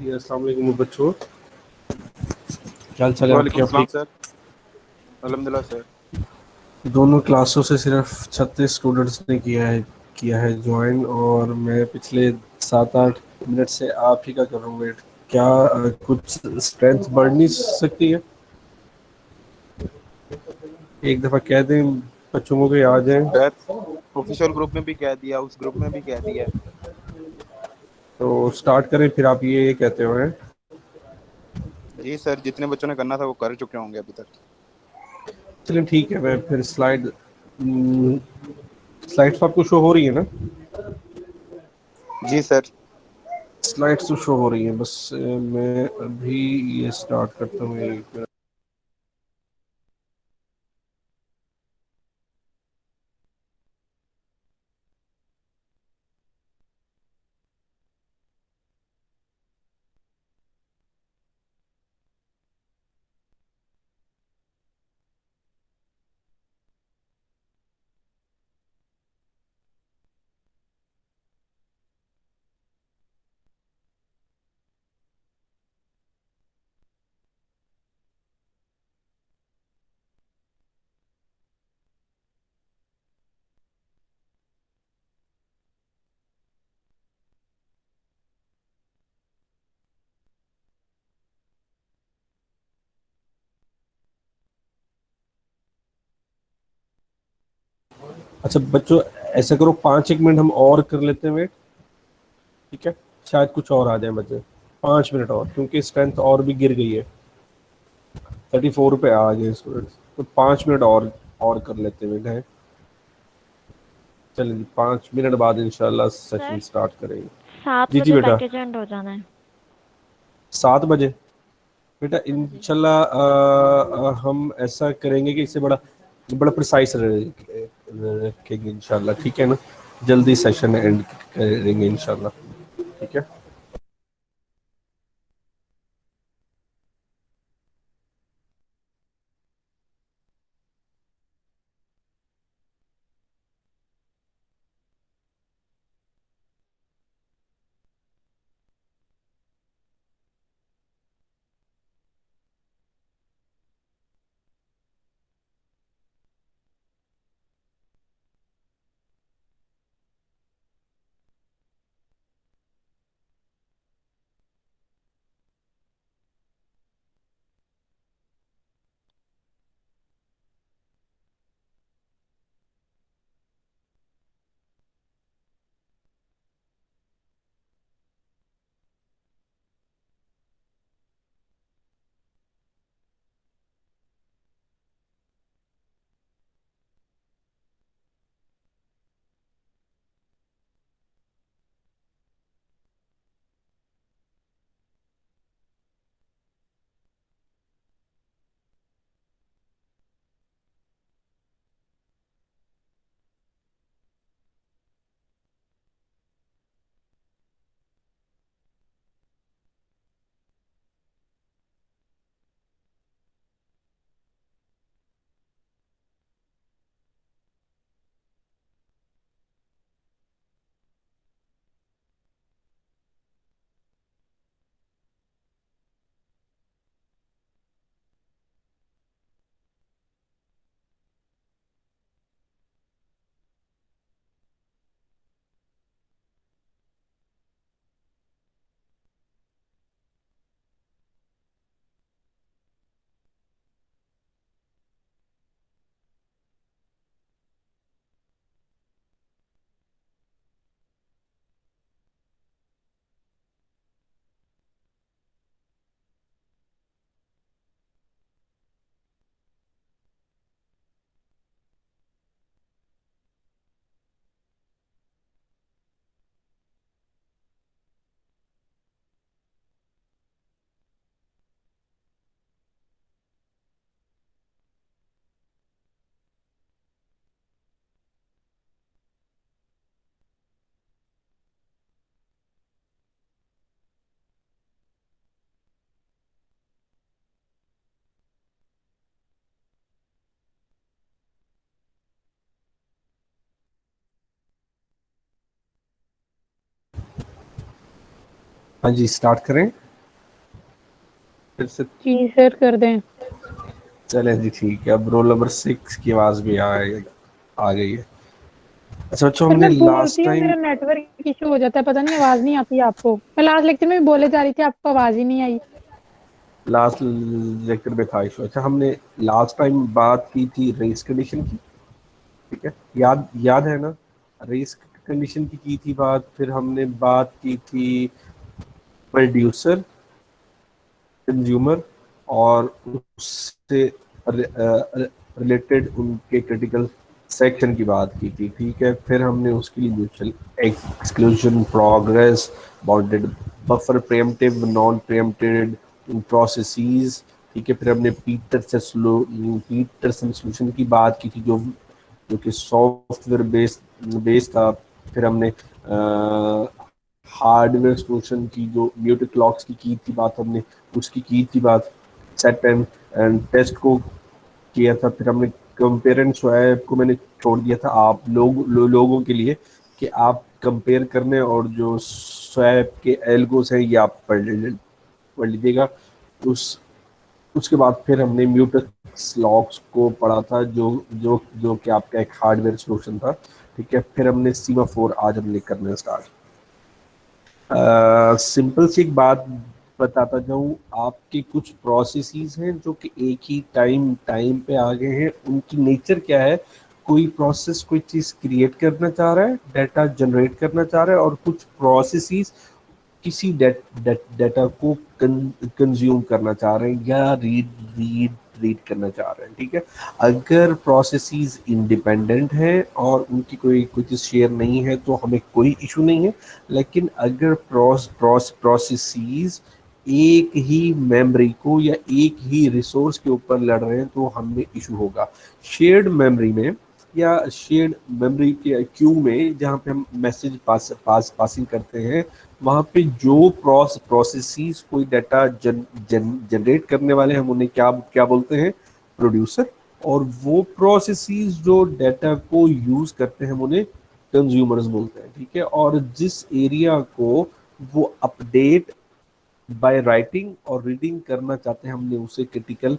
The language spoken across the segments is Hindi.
जी, अस्सलाम वालेकुम बच्चों। क्या हाल चाल है आपके? वालेकुम आप सलाम ठीक? सर। अल्हम्दुलिल्लाह सर। दोनों क्लासों से सिर्फ 36 स्टूडेंट्स ने किया है ज्वाइन, और मैं पिछले 7-8 मिनट से आप ही का कर रहा हूँ वेट। क्या कुछ स्ट्रेंथ बढ़ नहीं सकती है? एक दफ़ा कह दें बच्चों को कि आ जाएं। सर ऑफिशियल ग्रुप में भी कह दिया, उस ग्रुप में भी कह दिया। तो स्टार्ट करें फिर। आप ये कहते हो हैं? जी सर, जितने बच्चों ने करना था वो कर चुके होंगे अभी तक। चलिए ठीक है, मैं फिर स्लाइड्स तो आपको शो हो रही है ना? जी सर। स्लाइड्स तो शो हो रही हैं, बस मैं अभी ये स्टार्ट करता हूँ। एक मिनट। अच्छा बच्चों, ऐसा करो 5 एक मिनट हम और कर लेते हैं वेट। ठीक है, शायद कुछ और आ जाए बच्चे। 5 मिनट और, क्योंकि स्ट्रेंथ और भी गिर गई है। 34 पे आ गए स्टूडेंट्स, तो 5 मिनट और कर लेते हैं वेट है। चलिए जी, 5 मिनट बाद इंशाल्लाह सेशन सर स्टार्ट करेंगे। 7 जी जी बजे बेटा। पैकेज एंड हो जाना है। 7 बजे बेटा हाँ जी। इंशाल्लाह हम ऐसा करेंगे कि इससे बड़ा बड़ा प्रिसाइज रखेंगे इंशाल्लाह। ठीक है ना? जल्दी सेशन एंड करेंगे इंशाल्लाह। ठीक है। हाँ जी, स्टार्ट करें। फिर से जी सर कर दें। चलें जी, ठीक है। अब रोल नंबर 6 की आवाज भी आ गई है। अच्छा बच्चों, सर हमने मैं लास्ट बोलती हूँ टाइम मेरा नेटवर्क इशू हो जाता है, पता नहीं आवाज नहीं आती है आपको। मैं लास्ट लेक्चर में भी बोले जा रही थी, आपको आवाज ही नहीं आई। लास्ट लेक्चर में था इशू। अच्छा, हमने लास्ट टाइम बात की थी रेस कंडीशन की, ठीक है? याद याद है ना? रेस कंडीशन की थी बात। फिर हमने बात की थी प्रोड्यूसर, कंज्यूमर और उससे रिलेटेड उनके क्रिटिकल सेक्शन की बात की थी, ठीक है? फिर हमने उसके लिए mutual exclusion, progress, bounded buffer, preemptive, non preempted processes, ठीक है? फिर हमने पीटरसन सॉल्यूशन की बात की थी, जो कि सॉफ्टवेयर बेस्ड था। फिर हमने हार्डवेयर सॉल्यूशन की, जो म्यूटेड क्लॉक्स की थी बात हमने, उसकी की थी बात। सेट एंड टेस्ट को किया था। फिर हमने कंपेयर एंड स्वैप को मैंने छोड़ दिया था आप लोगों के लिए, कि आप कंपेयर करने, और जो स्वैप के एल्गोस हैं ये आप पढ़ लीजिएगा। उस उसके बाद फिर हमने म्यूटेक्स लॉक्स को पढ़ा था, जो जो जो कि आपका एक हार्डवेयर सॉल्यूशन था, ठीक है? फिर हमने सीमा 4 आज हमने करना स्टार्ट। सिंपल सी एक बात बताता जाऊं, आपके कुछ प्रोसेसेस हैं जो कि एक ही टाइम पे आ गए हैं। उनकी नेचर क्या है? कोई प्रोसेस कोई चीज क्रिएट करना चाह रहा है, डाटा जनरेट करना चाह रहा है, और कुछ प्रोसेसेस किसी डाटा को कंज्यूम करना चाह रहे हैं, या रीड करना चाह रहे हैं, ठीक है? अगर प्रोसेसेस इंडिपेंडेंट हैं और उनकी कोई चीज़ शेयर नहीं है तो हमें कोई इशू नहीं है। लेकिन अगर प्रोसेसेस एक ही मेमोरी को या एक ही रिसोर्स के ऊपर लड़ रहे हैं तो हमें इशू होगा। शेयर्ड मेमोरी में या शेयर्ड मेमोरी के क्यू में, जहाँ पे हम मैसेज पासिंग करते हैं, वहाँ पे जो प्रोसेसेस कोई डाटा जनरेट करने वाले हैं, हम उन्हें क्या क्या बोलते हैं? प्रोड्यूसर। और वो प्रोसेसेस जो डाटा को यूज करते हैं, हम उन्हें कंज्यूमर्स बोलते हैं, ठीक है? और जिस एरिया को वो अपडेट बाय राइटिंग और रीडिंग करना चाहते हैं, हमने उसे क्रिटिकल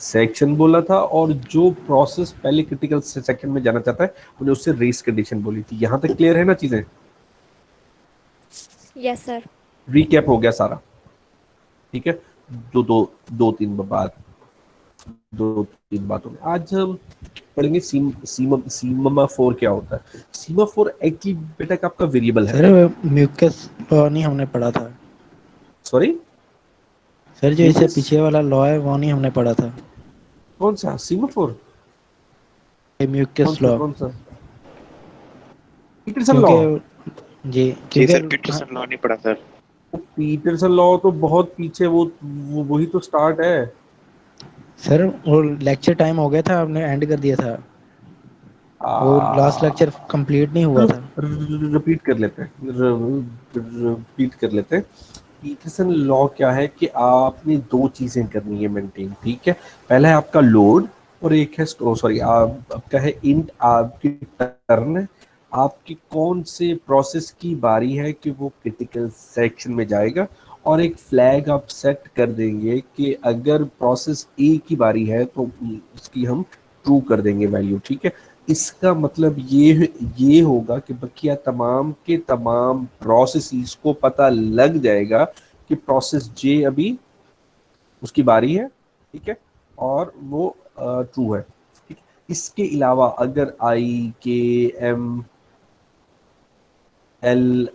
सेक्शन बोला था। और जो प्रोसेस पहले क्रिटिकल सेक्शन में जाना चाहता है, उन्हें उससे रेस कंडीशन बोली थी। यहाँ तक क्लियर है ना चीजें? Yes sir. रिकैप हो गया सारा, ठीक है? दो दो दो तीन बातों में आज हम पढ़ेंगे सीमा 4 क्या होता है। सीमा 4 एक्चुअली बेटा का आपका वेरिएबल है। सर म्यूकस लॉ नहीं हमने पढ़ा था। सॉरी सर जो इससे पीछे वाला लॉ है वो नहीं हमने पढ़ा था। कौन सा सीमा 4? Mucus law. कौन सा? Peterson law? क्योंकि जी जी सर, क्योंकि पीटरसन लॉ नहीं पढ़ा सर। पीटरसन लॉ तो बहुत पीछे, वो वही तो स्टार्ट है। सर वो लेक्चर टाइम हो गया था, आपने एंड कर दिया था, वो लास्ट लेक्चर कंप्लीट नहीं हुआ था। रिपीट कर लेते हैं, रिपीट कर लेते हैं। पीटरसन लॉ क्या है कि आपने दो चीजें करनी है मेंटेन, ठीक है? पहला है आपका लोड, और एक है सॉरी आपका है इंट, आपकी टर्न है, आपकी कौन से प्रोसेस की बारी है कि वो क्रिटिकल सेक्शन में जाएगा। और एक फ्लैग आप सेट कर देंगे कि अगर प्रोसेस ए की बारी है तो उसकी हम ट्रू कर देंगे वैल्यू, ठीक है? इसका मतलब ये होगा कि बकिया तमाम के तमाम प्रोसेसेस को पता लग जाएगा कि प्रोसेस जे अभी उसकी बारी है, ठीक है? और वो ट्रू है, ठीक है? इसके अलावा अगर आई के एम एल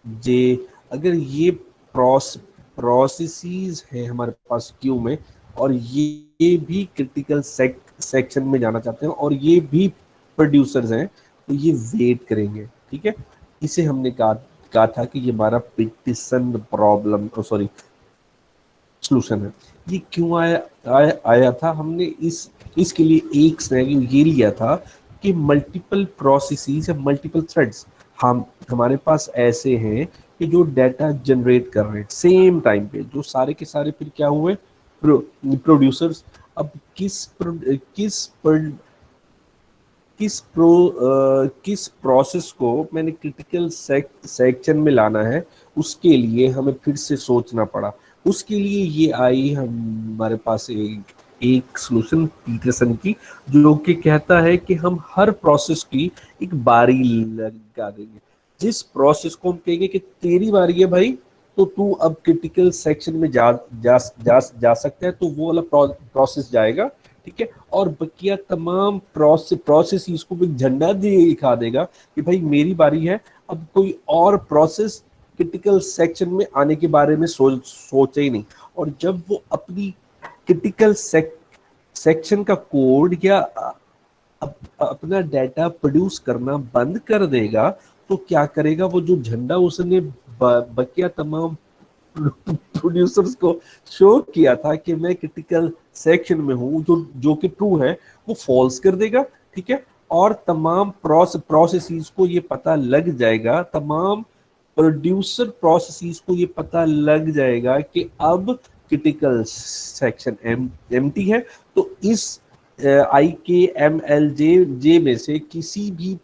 जे, अगर ये प्रोसेसेस हैं हमारे पास क्यू में, और ये भी क्रिटिकल सेक्शन में जाना चाहते हैं, और ये भी प्रोड्यूसर्स हैं, तो ये वेट करेंगे, ठीक है? इसे हमने कहा था कि ये हमारा पिटिशन प्रॉब्लम, सॉरी सॉल्यूशन है। ये क्यों आया था? हमने इसके लिए एक सिनेरियो ये लिया था कि मल्टीपल प्रोसेसेस या मल्टीपल थ्रेड्स हमारे पास ऐसे हैं कि जो डाटा जनरेट कर रहे हैं सेम टाइम पे, जो सारे के सारे फिर क्या हुए? प्रोड्यूसर्स। अब किस प्रोसेस को मैंने क्रिटिकल सेक्शन में लाना है, उसके लिए हमें फिर से सोचना पड़ा। उसके लिए ये आई हमारे पास एक सॉल्यूशन पीटरसन की, जो कि कहता है कि हम हर प्रोसेस की एक बारी लगा देंगे। जिस प्रोसेस को हम कहेंगे कि तेरी बारी है भाई, तो तू अब क्रिटिकल सेक्शन में जा सकता है, तो वो वाला प्रोसेस जाएगा, ठीक है। और बकिया तमाम प्रोसेस को भी झंडा दिखा देगा कि भाई मेरी बारी है, अब कोई और प्रोसेस क्रिटिकल सेक्शन में आने के बारे में सोचे ही नहीं। और जब वो अपनी क्रिटिकल सेक्शन का कोड या अपना डाटा प्रोड्यूस करना बंद कर देगा, तो क्या करेगा, वो जो झंडा उसने बकिया तमाम प्रोड्यूसर्स को शो किया था कि मैं क्रिटिकल सेक्शन में हूं, जो कि ट्रू है, वो फॉल्स कर देगा, ठीक है। और तमाम प्रोसेसेस को ये पता लग जाएगा, तमाम प्रोड्यूसर प्रोसेसेस को ये पता लग जाएगा कि अब क्रिटिकल सेक्शन एम्प्टी है। तो इस IKMLJ में से किसी भी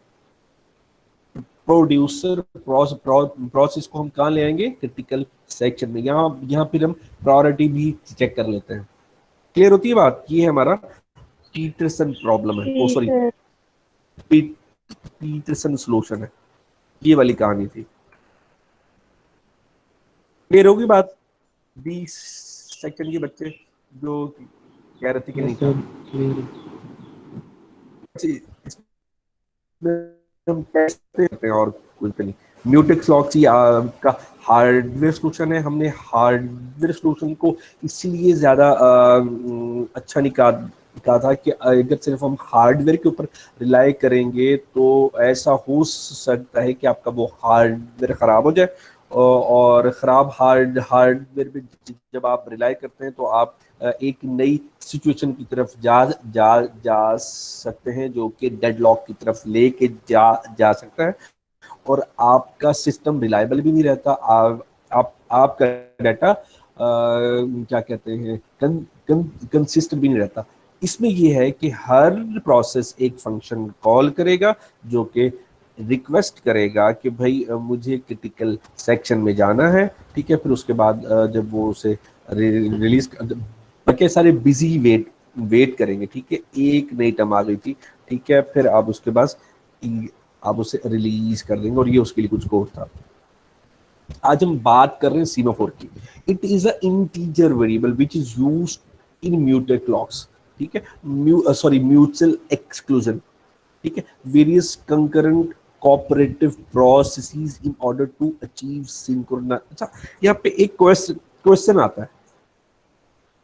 प्रोड्यूसर प्रोसेस को हम कहाँ ले आएंगे, क्रिटिकल सेक्शन में। यहाँ फिर हम प्रायोरिटी भी चेक कर लेते हैं। क्लियर होती है बात? ये है हमारा पीटरसन प्रॉब्लम है, ओ सॉरी पीटरसन सॉल्यूशन है, ये वाली कहानी थी। क्लियर होगी बात? 20 सेकंड के बच्चे जो कह रहे थे कि नहीं था, हम कैसे करते हैं और कुछ नहीं। म्यूटेक्स लॉक्सी का हार्डवेयर सॉल्यूशन है। हमने हार्डवेयर सॉल्यूशन को इसलिए ज़्यादा अच्छा नहीं कहा था कि अगर सिर्फ हम हार्डवेयर के ऊपर रिलाई करेंगे तो ऐसा हो सकता है कि आपका वो हार्डवेयर ख़राब हो जाए, और ख़राब हार्डवेयर पे जब आप रिलाई करते हैं तो आप एक नई सिचुएशन की तरफ जा सकते हैं, जो कि डेडलॉक की तरफ लेके जा सकता है, और आपका सिस्टम रिलायबल भी नहीं रहता। आपका डाटा क्या कहते हैं, कंसिस्टेंट भी नहीं रहता। इसमें यह है कि हर प्रोसेस एक फंक्शन कॉल करेगा जो कि रिक्वेस्ट करेगा कि भाई मुझे क्रिटिकल सेक्शन में जाना है, ठीक है। फिर उसके बाद जब वो उसे रिलीज, बाकी सारे बिजी वेट करेंगे, ठीक है। एक नई टर्म आ गई थी, ठीक है, फिर आप उसके बाद आप उसे रिलीज कर देंगे, और ये उसके लिए कुछ कोड था। आज हम बात कर रहे हैं सीमाफोर की। It is a integer variable which is used in mutex locks, ठीक है, म्यूचुअल एक्सक्लूजन, ठीक है, various concurrent cooperative processes in order to achieve synchronize. अच्छा, यहाँ पे एक क्वेश्चन आता है।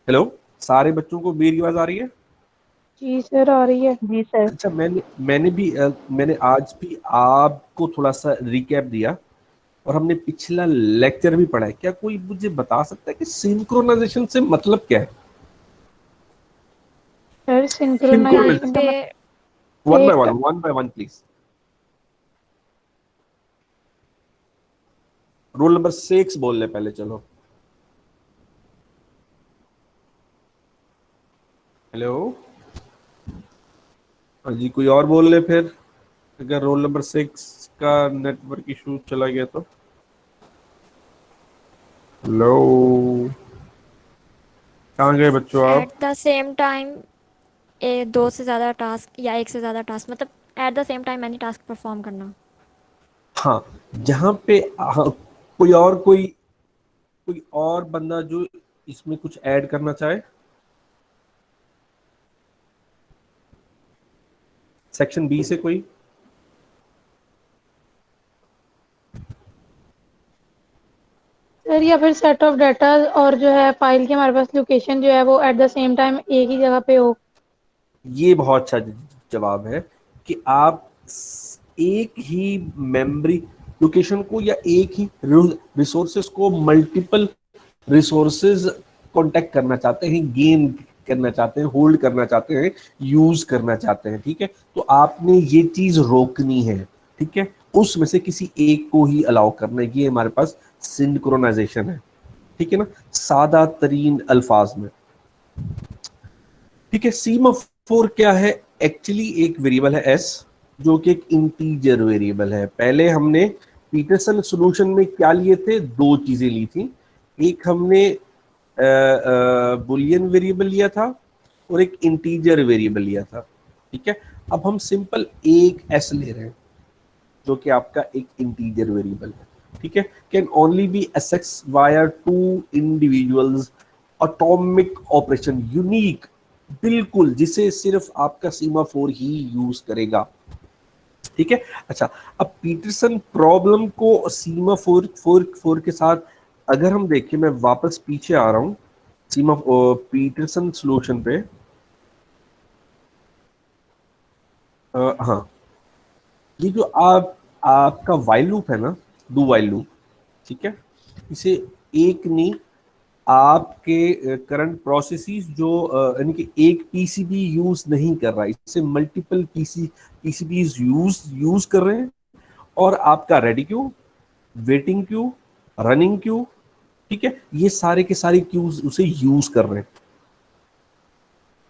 हेलो, सारे बच्चों को मेरी आवाज आ रही है? जी सर, आ रही है। जी सर। अच्छा, मैंने आज भी आपको थोड़ा सा रिकैप दिया, और हमने पिछला लेक्चर भी पढ़ा है। क्या कोई मुझे बता सकता है कि सिंक्रोनाइजेशन से मतलब क्या है? सर सिंक्रोनाइजेशन का one by one please. Roll number 6 बोल ले पहले, चलो। हेलो, हाँ जी, कोई और बोल ले फिर, अगर रोल नंबर 6 का नेटवर्क इशू चला गया तो। हेलो, कहाँ गए बच्चों आप? एट द सेम टाइम दो से ज़्यादा टास्क या एक से ज़्यादा टास्क, मतलब at the same time any task perform करना। हाँ, जहाँ पे कोई और बंदा जो इसमें कुछ ऐड करना चाहे। सेक्शन बी से कोई? सर या फिर सेट ऑफ डाटा और जो है फाइल की हमारे पास लोकेशन जो है वो एट द सेम टाइम एक ही जगह पे हो। ये बहुत अच्छा जवाब है कि आप एक ही मेमोरी लोकेशन को या एक ही रिसोर्सेज को मल्टीपल रिसोर्सेज कांटेक्ट करना चाहते हैं, गेन करना चाहते हैं, होल्ड करना चाहते हैं, यूज करना चाहते हैं, ठीक है। तो आपने ये चीज रोकनी है, ठीक है, उसमें से किसी एक को ही अलाउ करना है। ये हमारे पास सिंक्रोनाइजेशन है, ठीक है ना, सादा तरीन अल्फाज में, ठीक है। सीमाफोर क्या है? एक्चुअली एक वेरिएबल है एस, जो कि एक इंटीजर वेरिएबल है। पहले हमने पीटरसन सॉल्यूशन में क्या लिए थे? दो चीजें ली थी। एक हमने बुलियन वेरिएबल लिया था और एक इंटीजर वेरिएबल लिया था, ठीक है। अब हम सिंपल एक एस ले रहे हैं जो कि आपका एक इंटीजर वेरिएबल है, ठीक है। कैन ओनली बी एसेक्स via two individuals, atomic operation, unique, बिल्कुल, जिसे सिर्फ आपका सीमाफोर ही यूज करेगा, ठीक है। अच्छा, अब पीटरसन प्रॉब्लम को सीमाफोर फोर के साथ अगर हम देखें, मैं वापस पीछे आ रहा हूं सीमा पीटरसन सॉल्यूशन पे। हाँ, ये जो आपका वाइल लूप है ना, डू वाइल लूप, ठीक है, इसे एक नहीं, आपके करंट प्रोसेसेस जो यानी कि एक पीसीबी यूज नहीं कर रहा है, इससे मल्टीपल पीसीबीज यूज कर रहे हैं, और आपका ready queue, waiting queue, running queue, ठीक है, ये सारे के सारे क्यूज उसे यूज कर रहे हैं,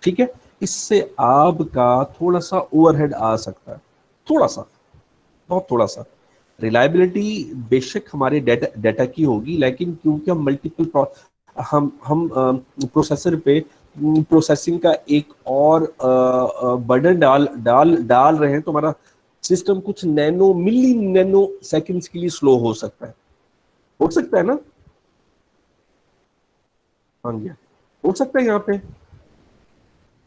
ठीक है। इससे आपका थोड़ा सा ओवरहेड आ सकता है, थोड़ा सा, बहुत थोड़ा सा। रिलायबिलिटी बेशक हमारे डाटा की होगी, लेकिन क्योंकि हम मल्टीपल हम प्रोसेसर पे प्रोसेसिंग का एक और बर्डन डाल रहे हैं, तो हमारा सिस्टम कुछ मिली नैनो सेकंड्स के लिए स्लो हो सकता है ना। हाँ जी, हो सकता है। यहाँ पे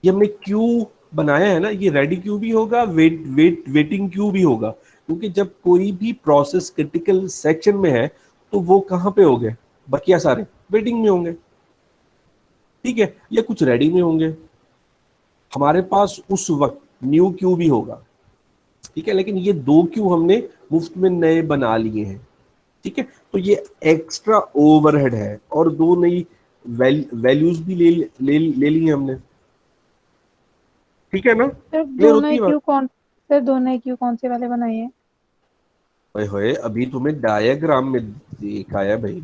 ये हमने क्यू बनाया है ना, ये रेडी क्यू भी होगा, वेटिंग क्यू भी होगा, क्योंकि जब कोई भी प्रोसेस क्रिटिकल सेक्शन में है तो वो कहाँ पे होंगे, बकिया सारे वेटिंग में होंगे, ठीक है, या कुछ रेडी में होंगे। हमारे पास उस वक्त न्यू क्यू भी होगा, ठीक है, लेकिन ये दो क्यू हमने मुफ्त में नए बना लिए हैं, ठीक है। तो ये एक्स्ट्रा ओवरहेड है, और दो नई वैल्यूज भी ले ली हमने, ठीक है ना। सर क्लियर होती है बात? दोनों क्यू कौन से वाले बनाए हैं? ओए होए, अभी तुम्हें डायग्राम में देखा है भाई,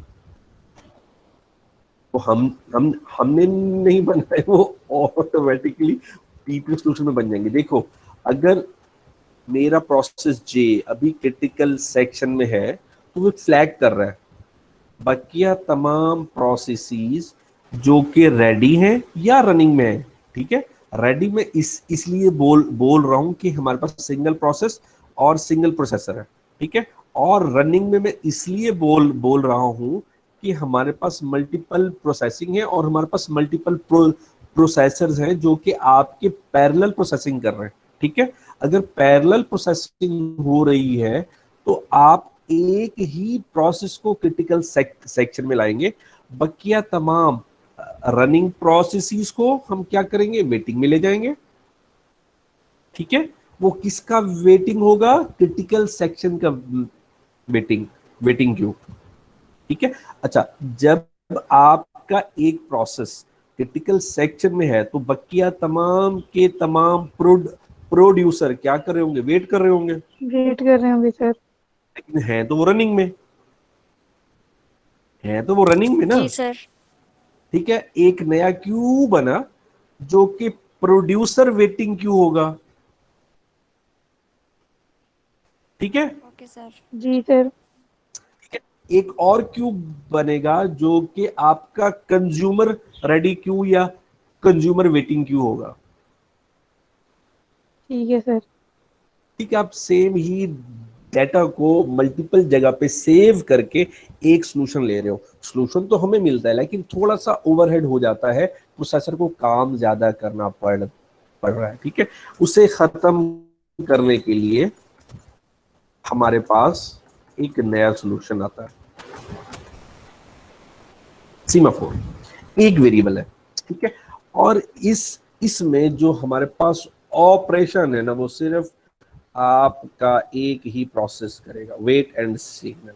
तो हमने नहीं बनाए, वो ऑटोमेटिकली पीपी सॉल्यूशन में बन जाएंगे। देखो, अगर मेरा प्रोसेस जे अभी क्रिटिकल सेक्शन में है तो वो फ्लैग कर रहा है, बकिया तमाम प्रोसेसेस जो कि रेडी हैं या रनिंग में है, ठीक है। रेडी में इसलिए बोल रहा हूं कि हमारे पास सिंगल प्रोसेस और सिंगल प्रोसेसर है, ठीक है। और रनिंग में मैं इसलिए बोल रहा हूं कि हमारे पास मल्टीपल प्रोसेसिंग है और हमारे पास मल्टीपल प्रोसेसर्स हैं जो कि आपके पैरेलल प्रोसेसिंग कर रहे हैं, ठीक है। अगर पैरेलल प्रोसेसिंग हो रही है तो आप एक ही प्रोसेस को क्रिटिकल सेक्शन में लाएंगे, बकिया तमाम रनिंग प्रोसेसेस को हम क्या करेंगे, वेटिंग में ले जाएंगे, ठीक है। वो किसका वेटिंग होगा, क्रिटिकल सेक्शन का वेटिंग क्यू, ठीक है। अच्छा, जब आपका एक प्रोसेस क्रिटिकल सेक्शन में है तो बकिया तमाम के तमाम प्रोड्यूसर क्या कर रहे होंगे, वेट कर रहे होंगे, सर। लेकिन है तो वो रनिंग में ना, जी सर। ठीक है। एक नया क्यू बना जो कि प्रोड्यूसर वेटिंग क्यू होगा, ठीक है। Okay sir. जी सर। एक और क्यू बनेगा जो कि आपका कंज्यूमर रेडी क्यू या कंज्यूमर वेटिंग क्यू होगा, ठीक है सर। ठीक है। आप सेम ही डाटा को मल्टीपल जगह पे सेव करके एक सॉल्यूशन ले रहे हो, सॉल्यूशन तो हमें मिलता है लेकिन थोड़ा सा ओवरहेड हो जाता है, प्रोसेसर को काम ज्यादा करना पड़ रहा है, ठीक है। उसे खत्म करने के लिए हमारे पास एक नया सॉल्यूशन आता है, सीमाफोर, एक वेरिएबल है, ठीक है। और इसमें जो हमारे पास ऑपरेशन है ना, वो सिर्फ आपका एक ही प्रोसेस करेगा, वेट एंड सिग्नल।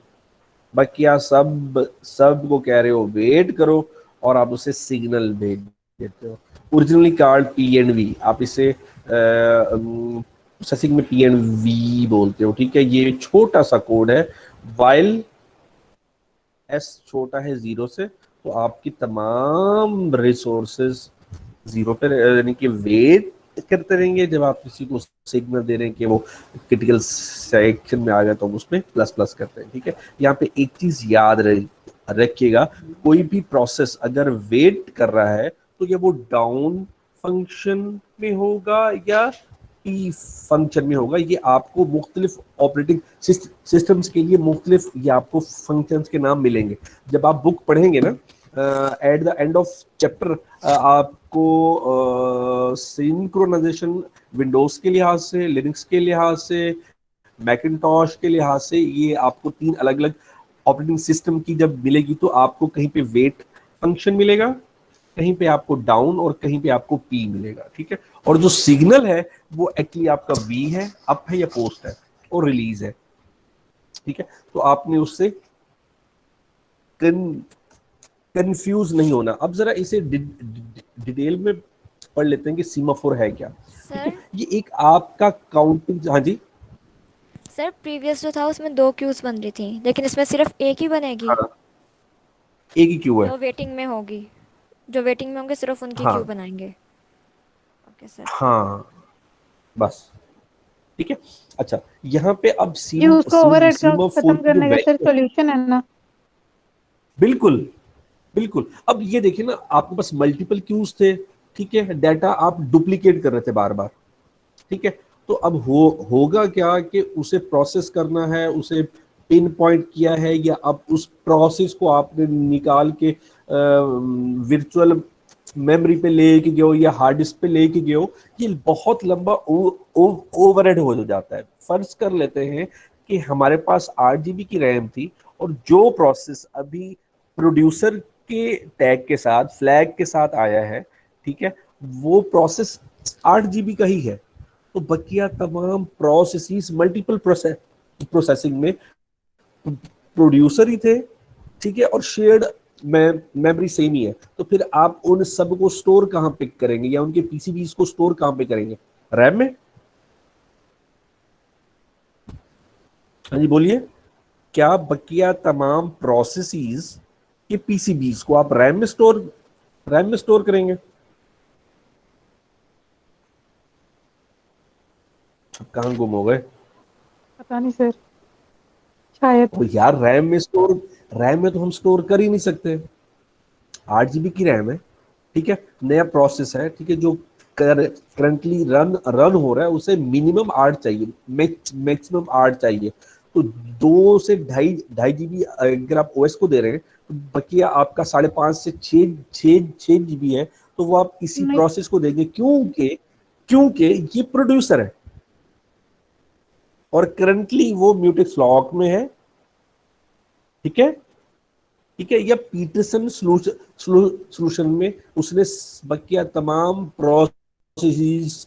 बकिया सब को कह रहे हो वेट करो और आप उसे सिग्नल भेज देते हो। ओरिजिनली कार्ड पीएनवी, आप इसे प्रोसेसिंग में पीएनवी बोलते हो, ठीक है। ये छोटा सा कोड है, वाइल एस छोटा है 0 से, तो आपकी तमाम रिसोर्सेज 0 पे, यानी कि वेट करते रहेंगे। जब आप किसी को सिग्नल दे रहे हैं कि वो क्रिटिकल सेक्शन में आ गया तो हम उसमें प्लस करते हैं, ठीक है। यहाँ पे एक चीज याद रखिएगा, कोई भी प्रोसेस अगर वेट कर रहा है तो ये वो डाउन फंक्शन में होगा या पी फंक्शन में होगा, ये आपको मुख्तलिफ ऑपरेटिंग सिस्टम्स के लिए मुख्तलिफ ये आपको फंक्शंस के नाम मिलेंगे जब आप बुक पढ़ेंगे ना। At the end of chapter आपको सिंक्रोनाइजेशन विंडोज के लिहाज से, लिनक्स के लिहाज से, मैकिन्टॉश के लिहाज से, ये आपको 3 अलग अलग ऑपरेटिंग सिस्टम की जब मिलेगी तो आपको कहीं पे वेट फंक्शन मिलेगा, कहीं पे आपको डाउन और कहीं पे आपको पी मिलेगा, ठीक है। और जो सिग्नल है वो एक्चुअली आपका वी है, अप है या पोस्ट है और रिलीज है, ठीक है। तो आपने उससे कंफ्यूज नहीं होना। अब जरा इसे डिटेल में पढ़ लेते हैं कि सीमाफोर है क्या। सर ये एक आपका काउंटिंग, हाँ जी सर प्रीवियस जो था उसमें 2 क्यूज बन रही थी, लेकिन इसमें सिर्फ एक ही बनेगी। हाँ, एक ही क्यू है। जो वेटिंग में होगी, जो वेटिंग में होंगे सिर्फ उनकी हाँ क्यू बनाएंगे। Okay sir. हाँ बस, ठीक है। अच्छा, यहाँ पे अब ये उसको ओवरहेड सीमाफोर खत्म की जो करने का सर वैल्यू, सॉल्यूशन है ना। बिल्कुल बिल्कुल। अब ये देखिए ना, आपके पास मल्टीपल क्यूज थे, ठीक है, डाटा आप डुप्लीकेट कर रहे थे बार बार, ठीक है। तो अब होगा क्या कि उसे प्रोसेस करना है, उसे पिन पॉइंट किया है, या अब उस प्रोसेस को आपने निकाल के वर्चुअल मेमोरी पे लेके गए हो या हार्ड डिस्क पे लेके गए हो, ये बहुत लंबा ओवरहेड हो जाता है। फर्ज कर लेते हैं कि हमारे पास 8 GB की रैम थी और जो प्रोसेस अभी प्रोड्यूसर के टैग के साथ, फ्लैग के साथ आया है, ठीक है, वो प्रोसेस 8 GB का ही है। तो बकिया तमाम प्रोसेसेस मल्टीपल प्रोसेसिंग में प्रोड्यूसर ही थे, ठीक है, और शेयर्ड मेमोरी सेम ही है। तो फिर आप उन सब को स्टोर कहां पे करेंगे, या उनके पीसीबीज को स्टोर कहां पे करेंगे? रैम में। हाँ जी बोलिए, क्या बकिया तमाम प्रोसेसेस के पीसीबीज को आप रैम में स्टोर करेंगे? अब कहां गुम हो गए? पता नहीं सर, शायद। तो यार रैम में तो हम स्टोर कर ही नहीं सकते। 8 GB की रैम है, ठीक है, नया प्रोसेस है, ठीक है, जो करंटली रन हो रहा है, उसे मिनिमम 8 चाहिए, मैक्सिमम 8 चाहिए। तो 2 से ढाई जीबी अगर आप ओएस को दे रहे हैं तो बकिया आपका 5.5 से 6 GB है, तो वो आप इसी नहीं। प्रोसेस को देंगे, क्योंकि ये प्रोड्यूसर है और करंटली वो म्यूटेक्स लॉक में है, ठीक है, ठीक है। या पीटरसन सॉल्यूशन में उसने बकिया तमाम प्रोसेसेस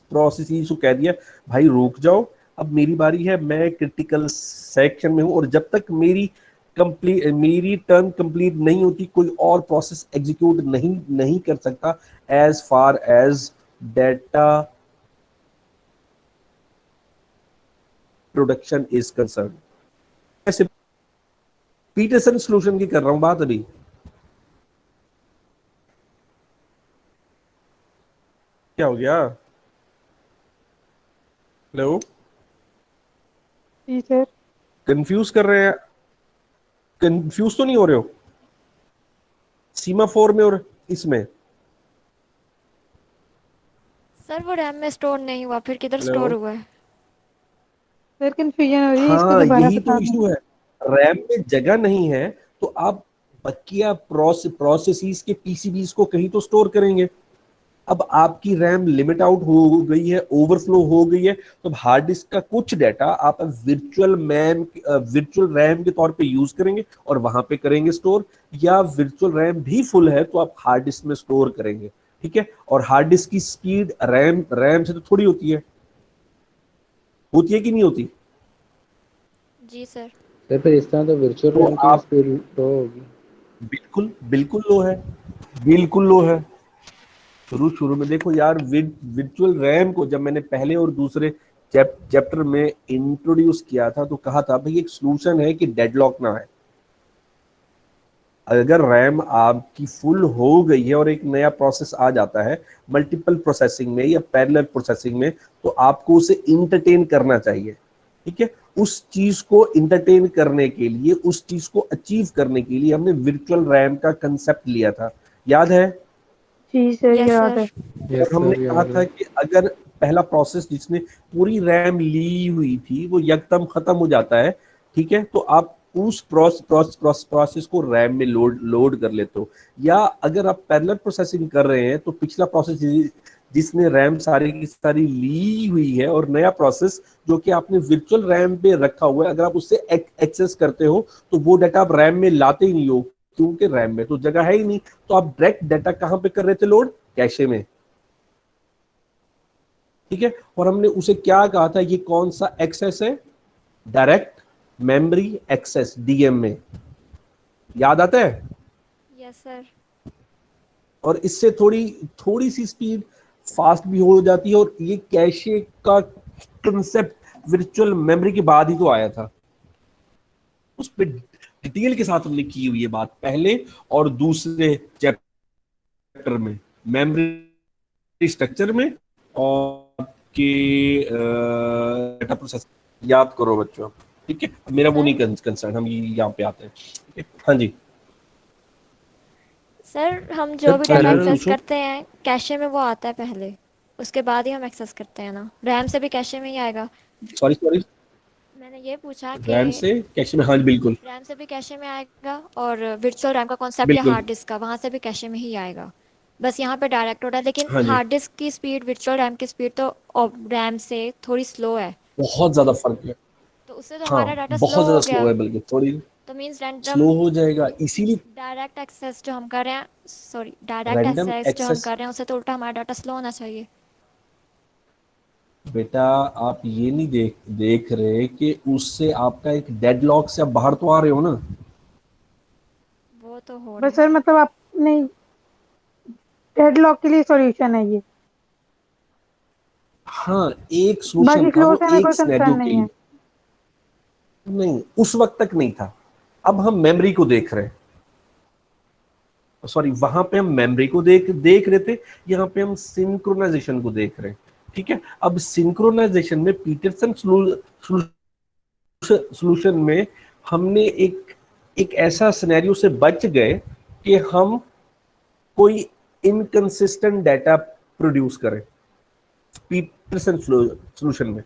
को कह दिया, भाई रुक जाओ, अब मेरी बारी है, मैं क्रिटिकल सेक्शन में हूं, और जब तक मेरी टर्न कंप्लीट नहीं होती कोई और प्रोसेस एग्जीक्यूट नहीं कर सकता, as far as data production is concern. ऐसे पीटरसन सॉल्यूशन की कर रहा हूं बात अभी। क्या हो गया? हेलो, जी सर। कंफ्यूज कर रहे हैं? कंफ्यूज तो नहीं हो रहे हो सीमाफोर में और इसमें? सर वो रैम में स्टोर नहीं हुआ, फिर किधर हेलो? स्टोर हुआ है? सर कंफ्यूजन हो रही है, इसको हाँ, दोबारा यही बता तो दें। इशू है, रैम में जगह नहीं है, तो आप बकिया प्रोसेसेस के पीसीबीज को कहीं तो स्टोर करेंगे। अब आपकी रैम लिमिट आउट हो गई है, ओवरफ्लो हो गई है, तो अब हार्ड डिस्क का कुछ डाटा आप वर्चुअल रैम के तौर पे यूज करेंगे और वहां पे करेंगे स्टोर, या वर्चुअल रैम भी फुल है तो आप हार्ड डिस्क में स्टोर करेंगे, ठीक है। और हार्ड डिस्क की स्पीड रैम से तो थोड़ी होती है कि नहीं होती? जी सर। सर फिर इस तरह तो वर्चुअल तो रैम की आप स्पीड लो होगी। बिल्कुल बिल्कुल लो है, बिल्कुल लो है। शुरू में देखो यार, वर्चुअल रैम को जब मैंने पहले और दूसरे चैप्टर में इंट्रोड्यूस किया था तो कहा था भाई एक सॉल्यूशन है कि डेडलॉक ना है। अगर रैम आपकी फुल हो गई है और एक नया प्रोसेस आ जाता है मल्टीपल प्रोसेसिंग में या पैरेलल प्रोसेसिंग में, तो आपको उसे इंटरटेन करना चाहिए, ठीक है। उस चीज को इंटरटेन करने के लिए, उस चीज को अचीव करने के लिए हमने वर्चुअल रैम का कंसेप्ट लिया था, याद है? जी सर, यस याद सर। है। यस और हमने सर, कहा याद था है। कि अगर पहला प्रोसेस जिसने पूरी रैम ली हुई थी वो यकदम खत्म हो जाता है, ठीक है, तो आप उस प्रोसेस को रैम में लोड कर लेते हो। या अगर आप पैरेलल प्रोसेसिंग कर रहे हैं तो पिछला प्रोसेस जिसने रैम सारी की सारी ली हुई है और नया प्रोसेस जो कि आपने वर्चुअल रैम पे रखा हुआ है, अगर आप उससे एक्सेस करते हो तो वो डाटा आप रैम में लाते ही नहीं हो, क्योंकि रैम में तो जगह है ही नहीं। तो आप डायरेक्ट डाटा कहां पे कर रहे थे लोड? कैशे में, ठीक है। और हमने उसे क्या कहा था, ये कौन सा एक्सेस है? डायरेक्ट मेमोरी एक्सेस, डीएम में, याद आता है? Yes sir. और इससे थोड़ी थोड़ी सी स्पीड फास्ट भी हो जाती है। और ये कैशे का कंसेप्ट वर्चुअल मेमोरी के बाद ही तो आया था। उस पर डिटेल के साथ हमने की हुई है बात पहले और दूसरे चैप्टर में, मेमोरी स्ट्रक्चर में और के डाटा प्रोसेस। याद करो बच्चों, ठीक है। मेरा वो सर नहीं कंसर्न, हम यहाँ पे आते हैं, ठीक है। हाँ जी सर, हम जो सर, भी डाटा सर एक्सेस पूछो। करते हैं कैशे में वो आता है पहले, उसके बाद ही हम एक्सेस करते हैं ना। रैम से भी कैशे में ही आएगा। सॉरी सॉरी, मैंने ये पूछा कि रैम से कैशे में, हाँ जी बिल्कुल रैम से भी कैशे में आएगा, और वर्चुअल रैम का कॉन्सेप्ट या बिल्कुल, हार्ड डिस्क का, वहाँ से भी कैशे में ही आएगा। बस यहाँ पे डायरेक्ट हो रहा है, लेकिन हाँ जी। हार्ड डिस्क की स्पीड वर्चुअल रैम की स्पीड तो रैम से थोड़ी स्लो है, बहुत ज्यादा फर्क है। तो उससे तो हाँ, हमारा डाटा स्लो बहुत ज्यादा हो स्लो गया। है, बल्कि थोड़ी तो मीन्स रैंडम स्लो हो जाएगा, इसीलिए डायरेक्ट एक्सेस जो हम कर रहे हैं, सॉरी, डायरेक्ट रैंडम एक्सेस जो हम एक्सेस। कर रहे हैं उससे तो उल्टा हमारा डाटा स्लो होना चाहिए। बेटा आप ये नहीं देख रहे कि उससे आपका एक डेडलॉक से आप बाहर तो आ रहे हो ना। वो तो हो रहा बस है। सर मतलब आप नहीं, डेडलॉक के लिए सॉल्यूशन है ये, हाँ, एक सोल्यूशन बाकी था फ्लो वो से हमें एक कोई सिनेरियो कंसर्न के नहीं है। लिए, नहीं उस वक्त तक नहीं था। अब हम मेमोरी को देख रहे हैं, सॉरी वहां पे हम मेमोरी को देख रहे थे, यहाँ पे हम सिंक्रोनाइजेशन को देख रहे हैं, ठीक है। अब सिंक्रोनाइजेशन में पीटरसन सॉल्यूशन में हमने एक ऐसा सिनेरियो से बच गए कि हम कोई इनकंसिस्टेंट डाटा प्रोड्यूस करें। पीटरसन सॉल्यूशन में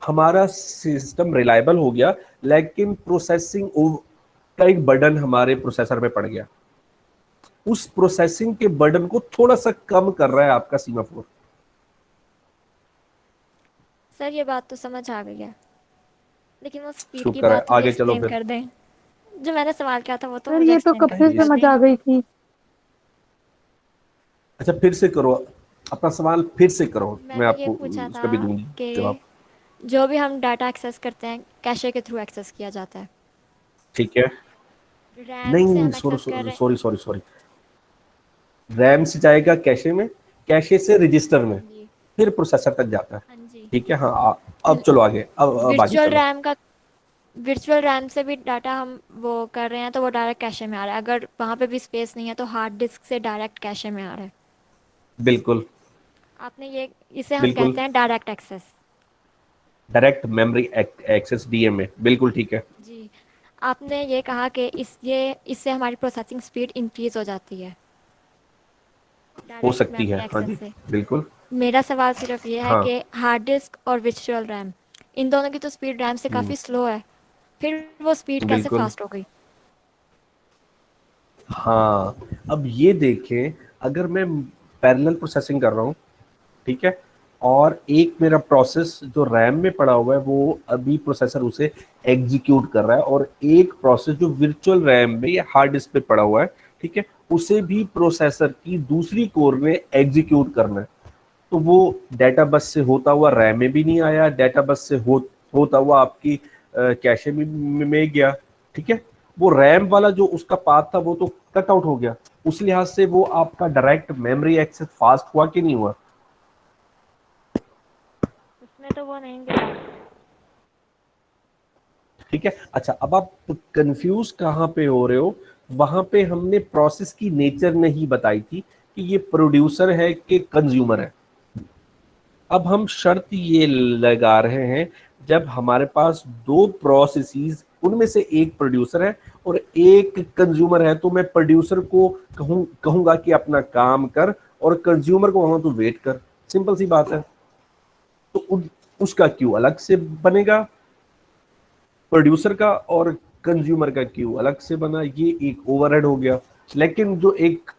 हमारा सिस्टम रिलायबल हो गया, लेकिन प्रोसेसिंग का एक बर्डन हमारे प्रोसेसर पे पड़ गया। उस प्रोसेसिंग के बर्डन को थोड़ा सा कम कर रहा है आपका सीमाफोर। सर ये बात तो समझ आ गई है, लेकिन वो स्पीड की शुक्र है, बात थोड़ी आगे चलो एक्सप्लेन फिर। कर दें। जो मैंने सवाल किया था वो तो सर मुझे ये तो एक्सप्लेन कब कर से दीजिए। समझ आ गई थी। अच्छा फिर से करो, अपना सवाल फिर से करो, मैं मैंने ये आपको पूछा उसका था भी दूंगी कि जवाब। जो भी हम डाटा एक्सेस करते हैं कैशे के थ्रू एक्सेस किया जाता है। ठीक है, रैम से नहीं हम एक्सेस कर रहे सॉरी सॉरी सॉरी, रैम से जाएगा कैशे में, कैशे से रजिस्टर में, हाँ जी। फिर प्रोसेसर तक जाता है, हाँ जी। ठीक है। हाँ अब चलो आगे, अब आगे वर्चुअल चलो। रैम का वर्चुअल रैम से भी डाटा हम वो कर रहे हैं तो वो डायरेक्ट कैशे में आ रहा है। अगर वहाँ पे भी स्पेस नहीं है तो हार्ड डिस्क से डायरेक्ट कैशे में आ रहा है। बिल्कुल आपने ये, इसे हम बिल्कुल, कहते हैं direct access. Direct memory access, DMA, बिल्कुल ठीक है। जी। आपने ये कहा कि इससे हमारी प्रोसेसिंग स्पीड इंक्रीज हो जाती है हो डायरेक्ट सकती मेमोरी है, हाँ एक्सेस जी से। बिल्कुल। मेरा सवाल सिर्फ ये है हाँ कि हार्ड डिस्क और वर्चुअल रैम, इन दोनों की तो स्पीड रैम से काफ़ी स्लो है, फिर वो स्पीड कैसे बिल्कुल। फास्ट हो गई? हाँ, अब ये देखें, अगर मैं पैरेलल प्रोसेसिंग कर रहा हूँ, ठीक है, और एक मेरा प्रोसेस जो रैम में पड़ा हुआ है वो अभी प्रोसेसर उसे एग्जीक्यूट कर रहा है, और एक प्रोसेस जो वर्चुअल रैम में या हार्ड डिस्क पे पड़ा हुआ है, ठीक है, उसे भी प्रोसेसर की दूसरी कोर में एग्जीक्यूट करना है। तो वो डाटा बस से होता हुआ रैम में भी नहीं आया, डाटा बस से होता हुआ आपकी कैशे में गया, ठीक है। वो रैम वाला जो उसका पाथ था वो तो कट आउट हो गया, उस लिहाज से वो आपका डायरेक्ट मेमोरी एक्सेस फास्ट हुआ कि नहीं हुआ? उसमें तो वो नहीं गया। ठीक है। अच्छा, अब आप कंफ्यूज कहाँ पे हो रहे हो? वहां पे हमने प्रोसेस की नेचर नहीं बताई थी कि ये प्रोड्यूसर है कि कंज्यूमर है। अब हम शर्त ये लगा रहे हैं जब हमारे पास दो प्रोसेसेस, उनमें से एक प्रोड्यूसर है और एक कंज्यूमर है, तो मैं प्रोड्यूसर को कहूंगा कि अपना काम कर और कंज्यूमर को कहूंगा तू वेट कर। सिंपल सी बात है। तो उसका क्यू अलग से बनेगा, प्रोड्यूसर का और कंज्यूमर का क्यू अलग से बना, ये एक ओवरहेड हो गया। लेकिन जो एक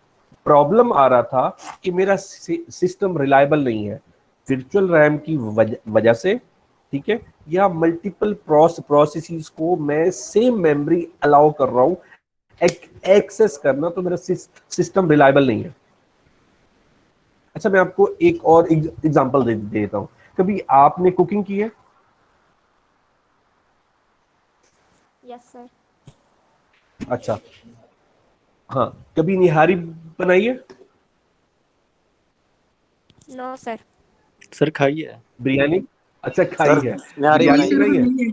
प्रॉब्लम आ रहा था कि मेरा सिस्टम रिलायबल नहीं है वर्चुअल रैम की वजह से, ठीक है, या मल्टीपल प्रोसेसेस को मैं सेम मेमोरी अलाउ कर रहा हूं एक्सेस करना, तो मेरा सिस्टम रिलायबल नहीं है। अच्छा, मैं आपको एक और एग्जांपल दे देता हूं। कभी आपने कुकिंग की है? Yes sir. अच्छा, हाँ, कभी निहारी बनाई है? No sir. सर खाई है बिरयानी? अच्छा, खाई सर, है। निहारी बिरयानी बनाई बनाई है?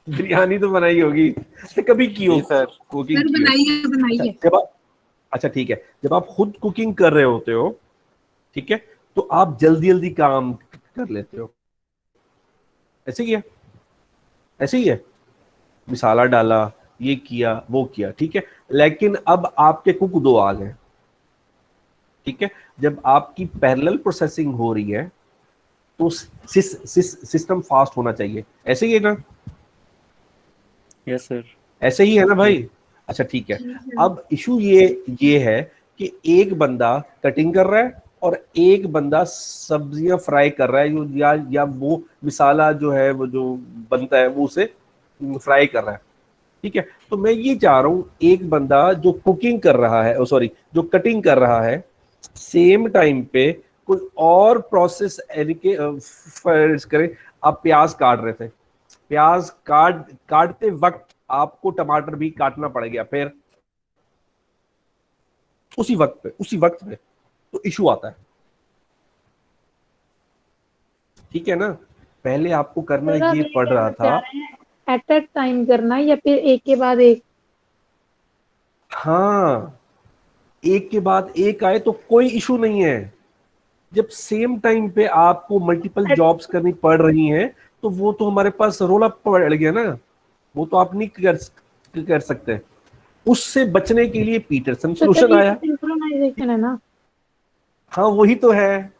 बिरयानी तो बनाई होगी, तो कभी की हो जी सर। कुकिंग सर की हो? अच्छा, बनाइए। जब आप, अच्छा ठीक है, जब आप खुद कुकिंग कर रहे होते हो, ठीक है, तो आप जल्दी जल्दी काम कर लेते हो, ऐसे ही है, ऐसे ही है। मसाला डाला, ये किया, वो किया, ठीक है। लेकिन अब आपके कुक दो आ गए, ठीक है। जब आपकी पैरेलल प्रोसेसिंग हो रही है तो सिस्टम फास्ट होना चाहिए, ऐसे ही है ना? Yes sir. ऐसे ही है ना भाई? अच्छा ठीक है। अब इशू ये है कि एक बंदा कटिंग कर रहा है और एक बंदा सब्जियां फ्राई कर रहा है, या वो मिसाला जो है वो जो बनता है वो उसे फ्राई कर रहा है, ठीक है। तो मैं ये चाह रहा हूं एक बंदा जो कुकिंग कर रहा है, सॉरी, जो कटिंग कर रहा है, सेम टाइम पे कोई और प्रोसेस फर्ज करें। आप प्याज काट रहे थे, प्याज काटते वक्त आपको टमाटर भी काटना पड़ गया, फिर उसी वक्त पे तो इशू आता है, ठीक है ना? पहले आपको करना सर आप ये ये पड़ रहा कहना था। चाह रहे हैं एट अ टाइम करना या फिर एक के बाद एक? हाँ, एक के बाद एक आए तो कोई इशू नहीं है। जब सेम टाइम पे आपको मल्टीपल जॉब्स करनी पड़ रही हैं, तो वो तो हमारे पास रोल अप पड़ गया ना, वो तो आप नहीं कर सकते। उससे बचने के लिए पीटरसन तो सर सॉल्यूशन ये आया। सिंक्रोनाइजेशन है ना? हाँ, वही तो है,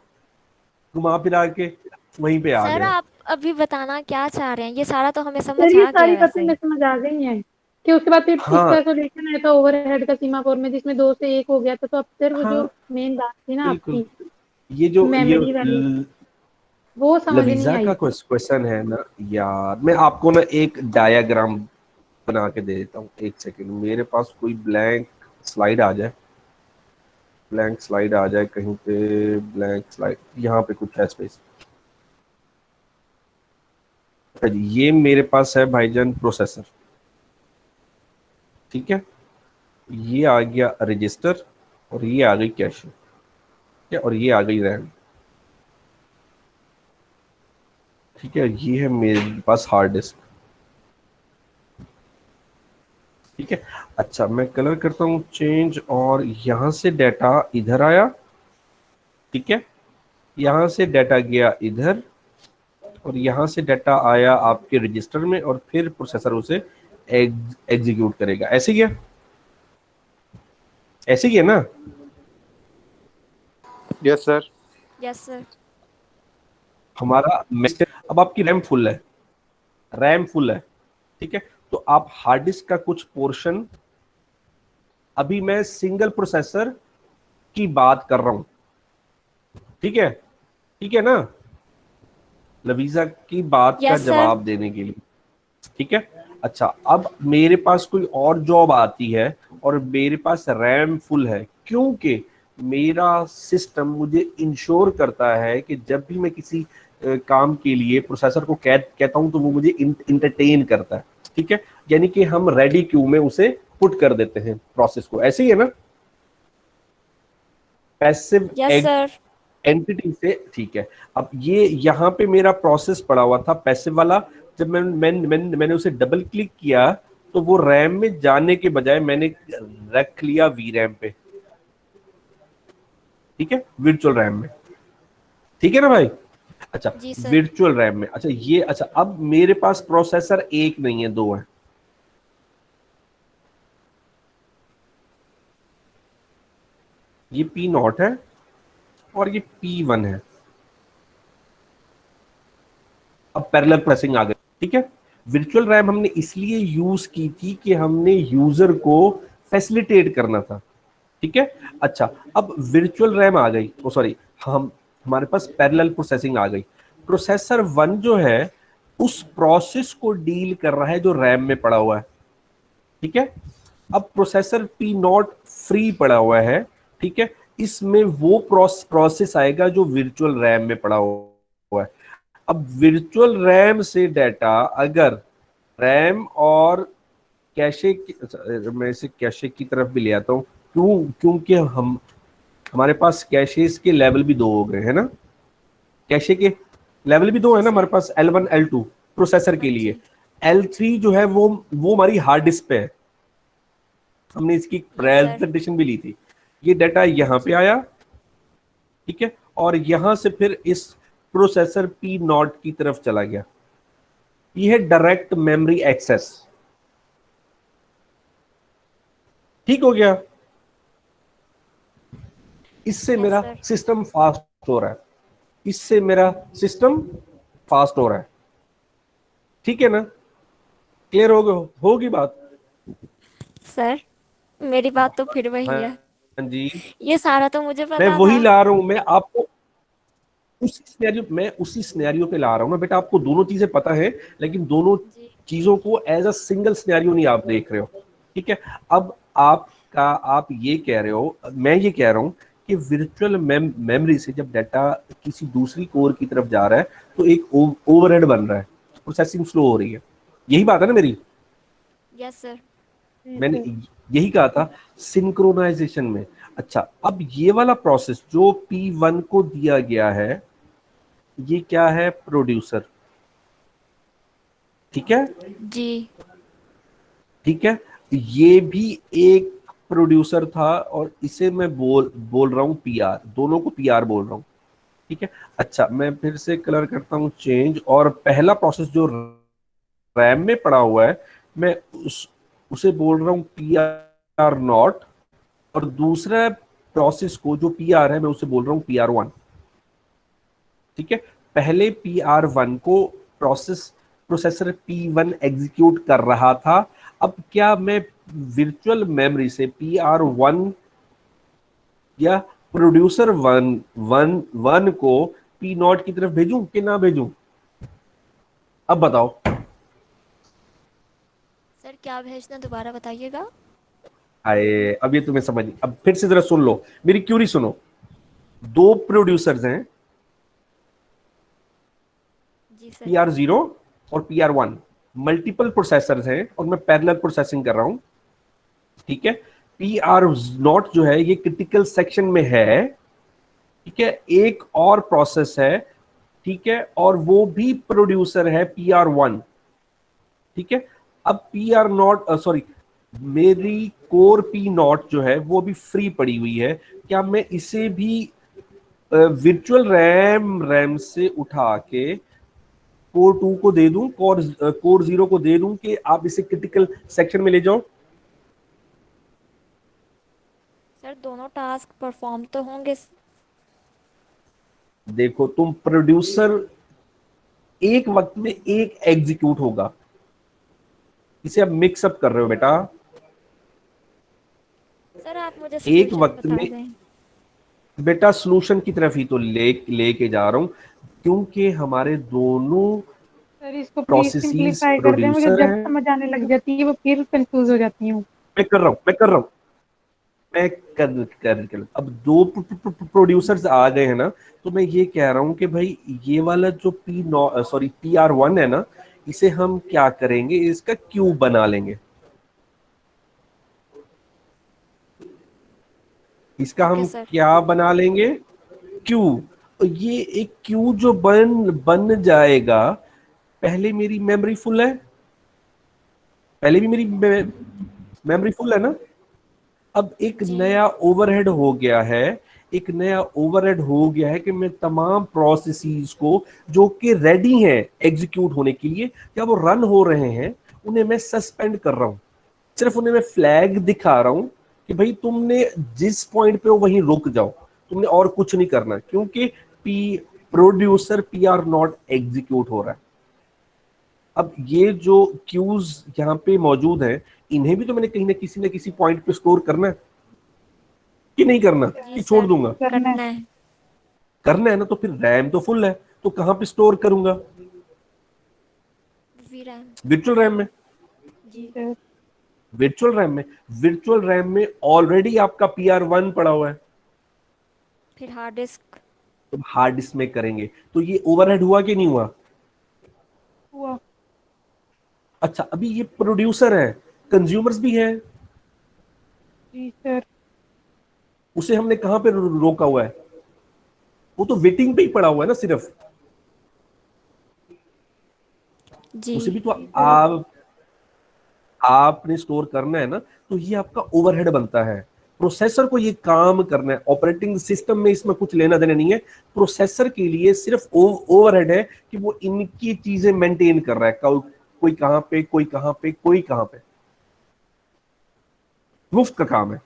घुमा फिरा के वहीं पे आ सर गए। आप अभी बताना क्या चाह रहे हैं, ये सारा तो हमें समझ सर ये आ गया सारी बातें वैसे। मैं समझ आ गई हैं कि उसके बाद फिर हाँ, इसका सोल्यूशन आया था ओवरहेड का सीमापुर में, जिसमें 2 से 1 हो गया था। तो अब फिर वो जो हाँ, मेन बात थी ना बिल्कुल। आपकी ये मेमोरी वाली, वो समझ नहीं लवीजा का आई। क्वेश्चन है ना यार, मैं आपको ना एक डायग्राम बना के दे देता हूँ, एक सेकंड। मेरे पास कोई ब्लैंक स्लाइड आ जाए, कहीं पे ब्लैंक स्लाइड, यहाँ पे कुछ है स्पेस। ये मेरे पास है भाईजान प्रोसेसर, ठीक है। ये आ गया रजिस्टर और ये आ गई कैश, ठीक है, और ये आ गई रैम, ठीक है। ये है मेरे पास हार्ड डिस्क, ठीक है। अच्छा, मैं कलर करता हूँ चेंज, और यहाँ से डाटा इधर आया, ठीक है, यहाँ से डाटा गया इधर, और यहाँ से डाटा आया आपके रजिस्टर में, और फिर प्रोसेसर उसे एग्जीक्यूट करेगा। ऐसे ही है, ऐसे ही है ना? Yes sir. Yes sir. हमारा मैसेज, अब आपकी रैम फुल है, ठीक है। तो आप हार्ड डिस्क का कुछ पोर्शन, अभी मैं सिंगल प्रोसेसर की बात कर रहा हूं, ठीक है, ठीक है ना? लवीजा की बात का यस सर। जवाब देने के लिए, ठीक है। अच्छा, अब मेरे पास कोई और जॉब आती है और मेरे पास रैम फुल है, क्योंकि मेरा सिस्टम मुझे इंश्योर करता है कि जब भी मैं किसी काम के लिए प्रोसेसर को कहता हूं तो वो मुझे इंटरटेन करता है, ठीक है। यानी कि हम रेडी क्यू में उसे पुट कर देते हैं प्रोसेस को, ऐसे ही है ना? Passive yes sir. एंटिटी से, ठीक है। अब ये यहाँ पे मेरा प्रोसेस पड़ा हुआ था पैसिव वाला, जब मैंने उसे डबल क्लिक किया तो वो रैम में जाने के बजाय मैंने रख लिया वी रैम पे, ठीक है, वर्चुअल रैम में। ठीक है ना भाई? अच्छा, जी सर। वर्चुअल रैम में, अच्छा ये, अच्छा अब मेरे पास प्रोसेसर एक नहीं है, दो है। ये P0 है और ये P1 है। अब पैरेलल प्रोसेसिंग आ गई, ठीक है। वर्चुअल रैम हमने इसलिए यूज की थी कि हमने यूजर को फैसिलिटेट करना था, ठीक है। अच्छा, अब वर्चुअल रैम आ गई, ओ सॉरी, हम हमारे पास पैरेलल प्रोसेसिंग आ गई। प्रोसेसर 1 जो है उस प्रोसेस को डील कर रहा है जो रैम में पड़ा हुआ है, ठीक है। अब प्रोसेसर P0 फ्री पड़ा हुआ है, ठीक है। इसमें वो प्रोसेस आएगा जो वर्चुअल रैम में पड़ा हुआ है। अब वर्चुअल रैम से डाटा अगर रैम और कैशे मैं इसे कैशे की तरफ भी ले आता हूँ, क्योंकि हमारे पास कैशेस के लेवल भी दो हो गए हैं ना, कैशे के लेवल भी दो है जी ना हमारे सर। पास, L1 L2 प्रोसेसर हाँ के लिए। जी। L3 जो है वो हमारी हार्ड डिस्क पे है, हमने इसकी यस सर। प्रेजेंटेशन भी ली थी। ये डाटा हाँ यहाँ पे जी। आया, ठीक है, और यहां से फिर इस प्रोसेसर P0 की तरफ चला गया। ये है डायरेक्ट मेमोरी एक्सेस, ठीक हो गया। इससे यस मेरा सर। सिस्टम फास्ट हो रहा है, इससे मेरा सिस्टम फास्ट हो रहा है, ठीक है ना? क्लियर होगी बात? सर मेरी बात तो फिर वही है। हाँ जी, ये सारा तो मुझे मैं पता वही था। ला रहा हूं, मैं उसी सिनेरियो पे ला रहा हूं ना बेटा। आपको दोनों चीजें पता है, लेकिन दोनों जी। चीजों को एज अ सिंगल सिनेरियो नहीं आप देख रहे हो, ठीक है। अब आप ये कह रहे हो, मैं ये कह रहा हूं कि वर्चुअल मेमोरी से जब डाटा किसी दूसरी कोर की तरफ जा रहा है तो एक ओवरहेड बन रहा है, प्रोसेसिंग स्लो हो रही है। यही बात है ना मेरी? Yes sir. मैंने यही कहा था सिंक्रोनाइजेशन में। अच्छा, अब ये वाला प्रोसेस जो P1 को दिया गया है, ये क्या है? प्रोड्यूसर, ठीक है, जी। ठीक है। ये भी एक प्रोड्यूसर था और इसे मैं बोल रहा हूं PR, दोनों को PR बोल रहा हूं, ठीक है। अच्छा, मैं फिर से कलर करता हूं चेंज, और पहला प्रोसेस जो रैम में पड़ा हुआ है मैं उसे बोल रहा हूं PR0, और दूसरा प्रोसेस को जो PR है मैं उसे बोल रहा हूं PR1, ठीक है। पहले PR1 को प्रोसेसर P1 एग्जीक्यूट कर रहा था। अब क्या मैं वर्चुअल मेमोरी से PR1 या प्रोड्यूसर वन को P0 की तरफ भेजूं कि ना भेजूं? अब बताओ। सर क्या भेजना दोबारा बताइएगा। आए, अब ये तुम्हें समझ, अब फिर से जरा सुन लो, मेरी क्यूरी सुनो। दो प्रोड्यूसर्स हैं, जी सर। PR0 और PR1, मल्टीपल प्रोसेसर्स हैं और मैं पैरेलल प्रोसेसिंग कर रहा हूं, ठीक है। PR0 जो है ये क्रिटिकल सेक्शन में है, ठीक है। एक और प्रोसेस है, ठीक है, और वो भी प्रोड्यूसर है PR1, ठीक है। अब PR0 सॉरी, मेरी कोर P0 जो है वो भी फ्री पड़ी हुई है। क्या मैं इसे भी वर्चुअल रैम से उठा के कोर 2 को दे दूं, कोर 0 को दे दूं कि आप इसे क्रिटिकल सेक्शन में ले जाओ? सर दोनों टास्क परफॉर्म तो होंगे। देखो, तुम प्रोड्यूसर एक वक्त में एक एग्जीक्यूट होगा, इसे अब मिक्सअप कर रहे हो बेटा। सर आप मुझे एक सॉल्यूशन वक्त बता में दें। बेटा सॉल्यूशन की तरफ ही तो लेके जा रहा हूं, क्योंकि हमारे दोनों सर इसको प्लीज प्रोसेसेस सिंपलीफाई कर दें, मुझे प्रोड्यूसर जब हैं। समझ आने लग जाती है वो फिर कंफ्यूज हो जाती हूँ। मैं कर रहा हूं मैं कर रहा हूं मैं कर अब दो प्रोड्यूसर्स आ गए हैं ना, तो मैं ये कह रहा हूं कि भाई ये वाला जो PR1 है ना, इसे हम क्या करेंगे, इसका क्यूब बना लेंगे। इसका ओके हम सर। क्या बना लेंगे? क्यू। ये एक क्यू जो बन जाएगा, पहले मेरी मेमोरी फुल है, पहले भी मेरी मेमोरी फुल है ना। अब एक जी। नया ओवरहेड हो गया है, एक नया ओवरहेड हो गया है कि मैं तमाम प्रोसेसेस को जो कि रेडी हैं एग्जीक्यूट होने के लिए या वो रन हो रहे हैं, उन्हें मैं सस्पेंड कर रहा हूं। सिर्फ उन्हें मैं फ्लैग दिखा रहा हूं कि भाई तुमने जिस पॉइंट पे हो वहीं रुक जाओ, तुमने और कुछ नहीं करना, क्योंकि प्रोड्यूसर PR नॉट एग्जीक्यूट हो रहा है। अब ये जो क्यूज यहाँ पे मौजूद है, इन्हें भी तो मैंने कहीं ना किसी पॉइंट पे स्टोर करना है कि नहीं करना, जी कि छोड़ सर, दूंगा? करना है। करना है ना, तो फिर रैम तो फुल है, तो कहाँ पे स्टोर करूंगा? VRAM। वर्चुअल रैम में। जी सर। वर्चुअल रैम में ऑलरेडी आपका PR1 पड़ा हुआ है, फिर हार्ड डिस्क। तो हार्ड डिस्क में करेंगे, तो ये ओवरहेड हुआ कि नहीं हुआ? हुआ। अच्छा, अभी ये प्रोड्यूसर है, कंज्यूमर्स भी हैं, जी सर। उसे हमने कहां पे रोका हुआ है? वो तो वेटिंग पे ही पड़ा हुआ है ना सिर्फ। जी उसे भी तो आपने स्टोर करना है ना, तो ये आपका ओवरहेड बनता है। प्रोसेसर को ये काम करना है, ऑपरेटिंग सिस्टम में इसमें कुछ लेना देना नहीं है। प्रोसेसर के लिए सिर्फ ओवरहेड है कि वो इनकी चीजें मेंटेन कर रहा है, कोई कहां पे, कोई कहां पे, कोई कहां पे। मुफ्त का काम है,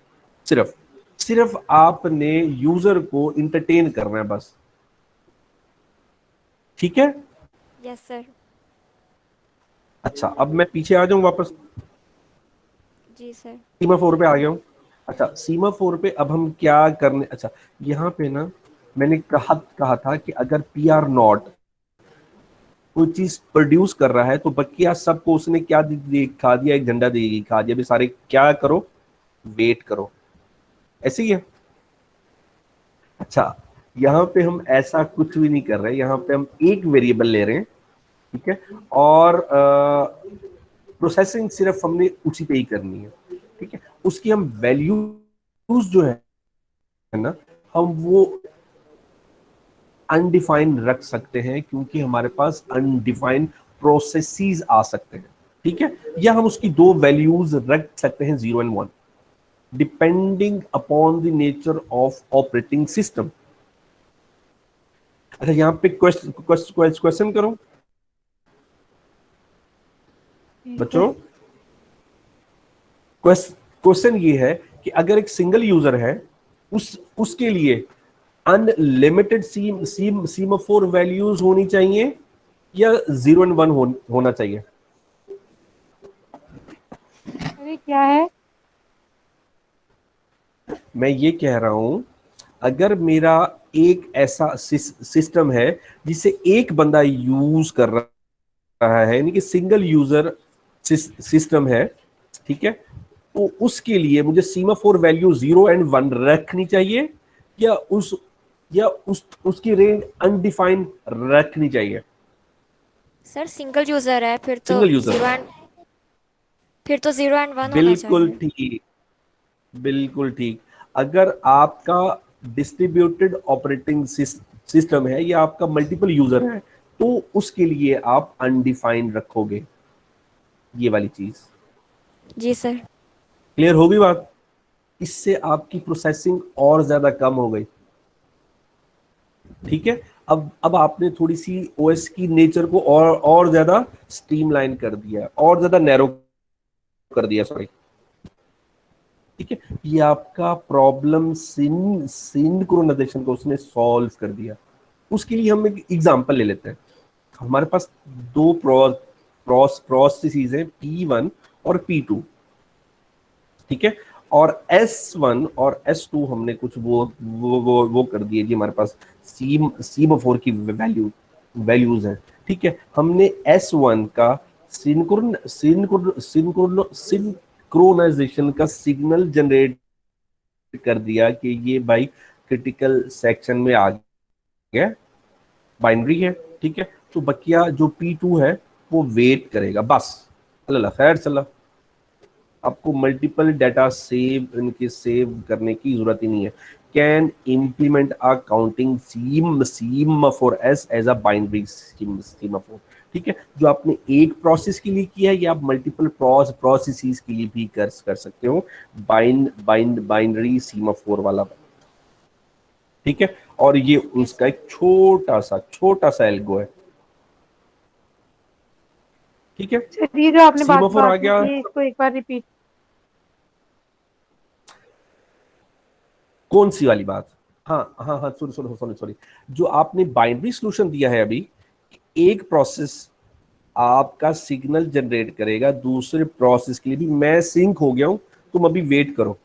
सिर्फ आपने यूजर को इंटरटेन करना है बस। ठीक है? Yes sir. अच्छा, अब मैं पीछे आ जाऊं वापस, जी सर। सीमा 4 पे आ गया हूं। अच्छा, सीमा 4 पे अब हम क्या करने, अच्छा यहाँ पे ना मैंने कहा था कि अगर PR नॉट कोई चीज प्रोड्यूस कर रहा है तो बकिया सबको उसने क्या खा दिया, एक झंडा देगी, खा दिया, भी सारे क्या करो, वेट करो। ऐसे ही है। अच्छा, यहाँ पे हम ऐसा कुछ भी नहीं कर रहे, यहाँ पे हम एक वेरिएबल ले रहे हैं, ठीक है, और प्रोसेसिंग सिर्फ हमने उसी पे ही करनी है, ठीक है। उसकी हम वैल्यूज जो है ना, हम वो अनडिफाइंड रख सकते हैं, क्योंकि हमारे पास अनडिफाइंड प्रोसेसेस आ सकते हैं, ठीक है। या हम उसकी दो वैल्यूज रख सकते हैं, 0 और 1, depending upon the nature of operating system. अच्छा, यहाँ पे क्वेश्चन करो बच्चों। क्वेश्चन ये है कि अगर एक सिंगल यूजर है, उसके लिए अनलिमिटेड सीमाफोर वैल्यूज होनी चाहिए या 0 और 1 होना चाहिए? अरे क्या है? मैं ये कह रहा हूं, अगर मेरा एक ऐसा सिस्टम है जिसे एक बंदा यूज कर रहा है, यानी कि सिंगल यूजर सिस्टम है, ठीक है, तो उसके लिए मुझे सीमाफोर वैल्यू 0 और 1 रखनी चाहिए या उसकी रेंज अनडिफाइंड रखनी चाहिए? सर सिंगल यूजर है, फिर तो सिंगल यूजर, 0 एंड 1 होना बिल्कुल चाहिए। ठीक, बिल्कुल ठीक। अगर आपका डिस्ट्रीब्यूटेड ऑपरेटिंग सिस्टम है या आपका मल्टीपल यूजर है, तो उसके लिए आप अनडिफाइंड रखोगे ये वाली चीज। जी सर। क्लियर होगी बात? इससे आपकी प्रोसेसिंग और ज्यादा कम हो गई, ठीक है। अब आपने थोड़ी सी OS की नेचर को और ज्यादा स्ट्रीमलाइन कर दिया, और ज्यादा नैरो कर दिया, सॉरी, ठीक है। ये आपका प्रॉब्लम सिंक्रोनाइजेशन को उसने सॉल्व कर दिया। उसके लिए हम एक एग्जांपल ले लेते हैं। हमारे पास दो प्रोसेसेस हैं, P1 और P2, ठीक है, और S1 और S2 हमने कुछ वो कर दिए जी, हमारे पास सीमाफोर की वैल्यूज हैं, ठीक है। हमने S1 का सिंक्रोनाइजेशन का सिग्नल जनरेट कर दिया कि ये भाई क्रिटिकल सेक्शन में आ गया, बाइनरी है, ठीक है। तो बकिया जो P2 है वो वेट करेगा, बस अल्लाह खैर चला। आपको मल्टीपल डाटा सेव करने की जरूरत ही नहीं है। Can implement a counting semaphore as a binary semaphore, ठीक है। जो आपने एक प्रोसेस के लिए किया है, या आप मल्टीपल प्रोसेसेस के लिए भी कर सकते हो, बाइनरी सीमाफोर वाला। ठीक है, और ये उसका एक छोटा सा एल्गो है। ठीक है, सर ये जो आपने बात सीमाफोर आ गया। की इसको एक बार रिपीट। कौन सी वाली बात? हाँ हाँ हाँ, सॉरी सॉरी सॉरी सॉरी, जो आपने बाइनरी सॉल्यूशन दिया है अभी, एक प्रोसेस आपका सिग्नल जनरेट करेगा दूसरे प्रोसेस के लिए भी। मैं सिंक हो गया हूं, तुम अभी वेट करो।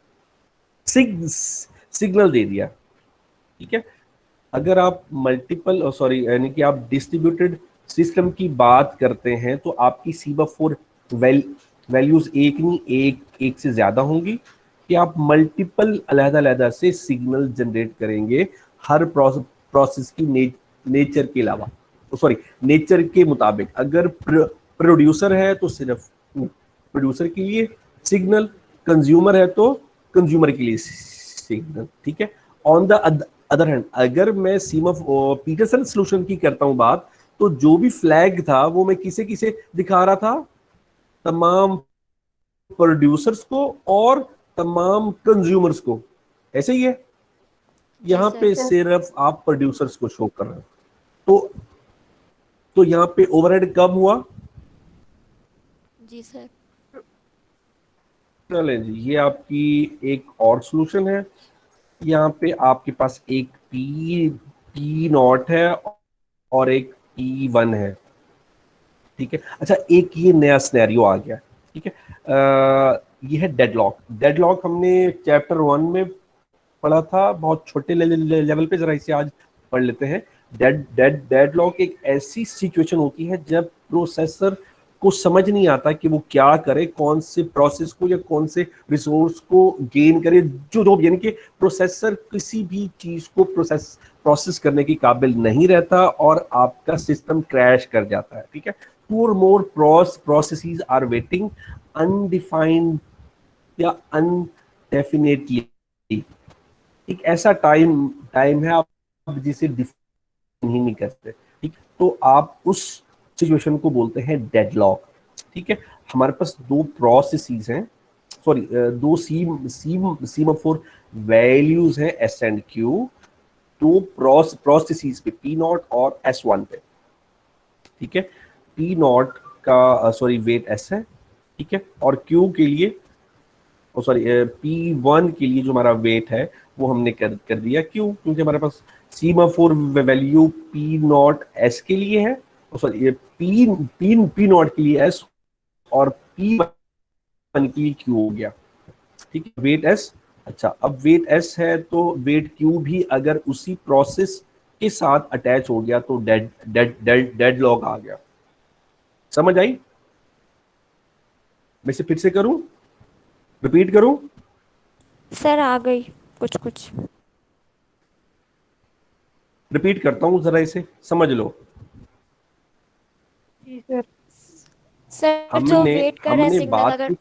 सिग्नल दे दिया, ठीक है। अगर आप मल्टीपल सॉरी यानी कि आप डिस्ट्रीब्यूटेड सिस्टम की बात करते हैं तो आपकी सीमाफोर वैल्यूज एक नहीं एक से ज्यादा होंगी, कि आप मल्टीपल अलग-अलग से सिग्नल जनरेट करेंगे हर प्रोसेस की नेचर के अलावा, सॉरी नेचर के मुताबिक। अगर प्रोड्यूसर है तो सिर्फ प्रोड्यूसर के लिए सिग्नल, कंज्यूमर है तो कंज्यूमर के लिए सिग्नल, ठीक है। ऑन द अदर हैंड, अगर मैं पीटरसन सॉल्यूशन की करता हूं बात, तो जो भी फ्लैग था वो मैं किसे किसे दिखा रहा था? तमाम प्रोड्यूसर्स को और तमाम कंज्यूमर्स को। ऐसे ही है, यहाँ सर। पे सिर्फ आप प्रोड्यूसर्स को शो कर रहे हैं। तो यहाँ पे ओवरहेड कम हुआ। जी सर। चलें जी, ये आपकी एक और सॉल्यूशन है। यहाँ पे आपके पास एक पी नॉट है और एक P1 है, ठीक है। अच्छा, एक ये नया सिनेरियो आ गया, ठीक है। ये है डेडलॉक हमने चैप्टर 1 में पढ़ा था, बहुत छोटे लेवल पे, जरा इसे आज पढ़ लेते हैं। डेडलॉक एक ऐसी सिचुएशन होती है जब प्रोसेसर को समझ नहीं आता कि वो क्या करे, कौन से प्रोसेस को या कौन से रिसोर्स को गेन करे, जो यानी कि प्रोसेसर किसी भी चीज को प्रोसेस करने की काबिल नहीं रहता और आपका सिस्टम क्रैश कर जाता है, ठीक है। टू और मोर प्रोसेसेस आर वेटिंग अनडिफाइंड या अनडेफिनेटली। एक ऐसा टाइम है आप जिसे डिफाइन ही नहीं करते, ठीक। तो आप उस सिचुएशन को बोलते हैं डेडलॉक, ठीक है। हमारे पास दो प्रोसेसेस हैं, सॉरी दो सीमाफोर वैल्यूज हैं एस एंड क्यू, दो प्रोसेसेस पे पी नॉट और एस वन पे, ठीक है। पी नॉट का सॉरी वेट एस है, ठीक है, और क्यू के लिए सॉरी P1 के लिए जो हमारा वेट है वो हमने कर दिया। क्यों? क्योंकि हमारे पास सीमाफोर वैल्यू P0 S के लिए है, सॉरी P नॉट के लिए S और P1 के लिए Q हो गया, ठीक है। वेट S, अच्छा अब वेट S है तो वेट Q भी अगर उसी प्रोसेस के साथ अटैच हो गया तो डेडलॉक आ गया। समझ आई? मैं इसे फिर से करूं, रिपीट करूं? सर आ गई कुछ। रिपीट करता हूं, जरा इसे समझ लो। जी सर। सर जो वेट कर रहे हैं हमने सिग्नल, बात अगर की।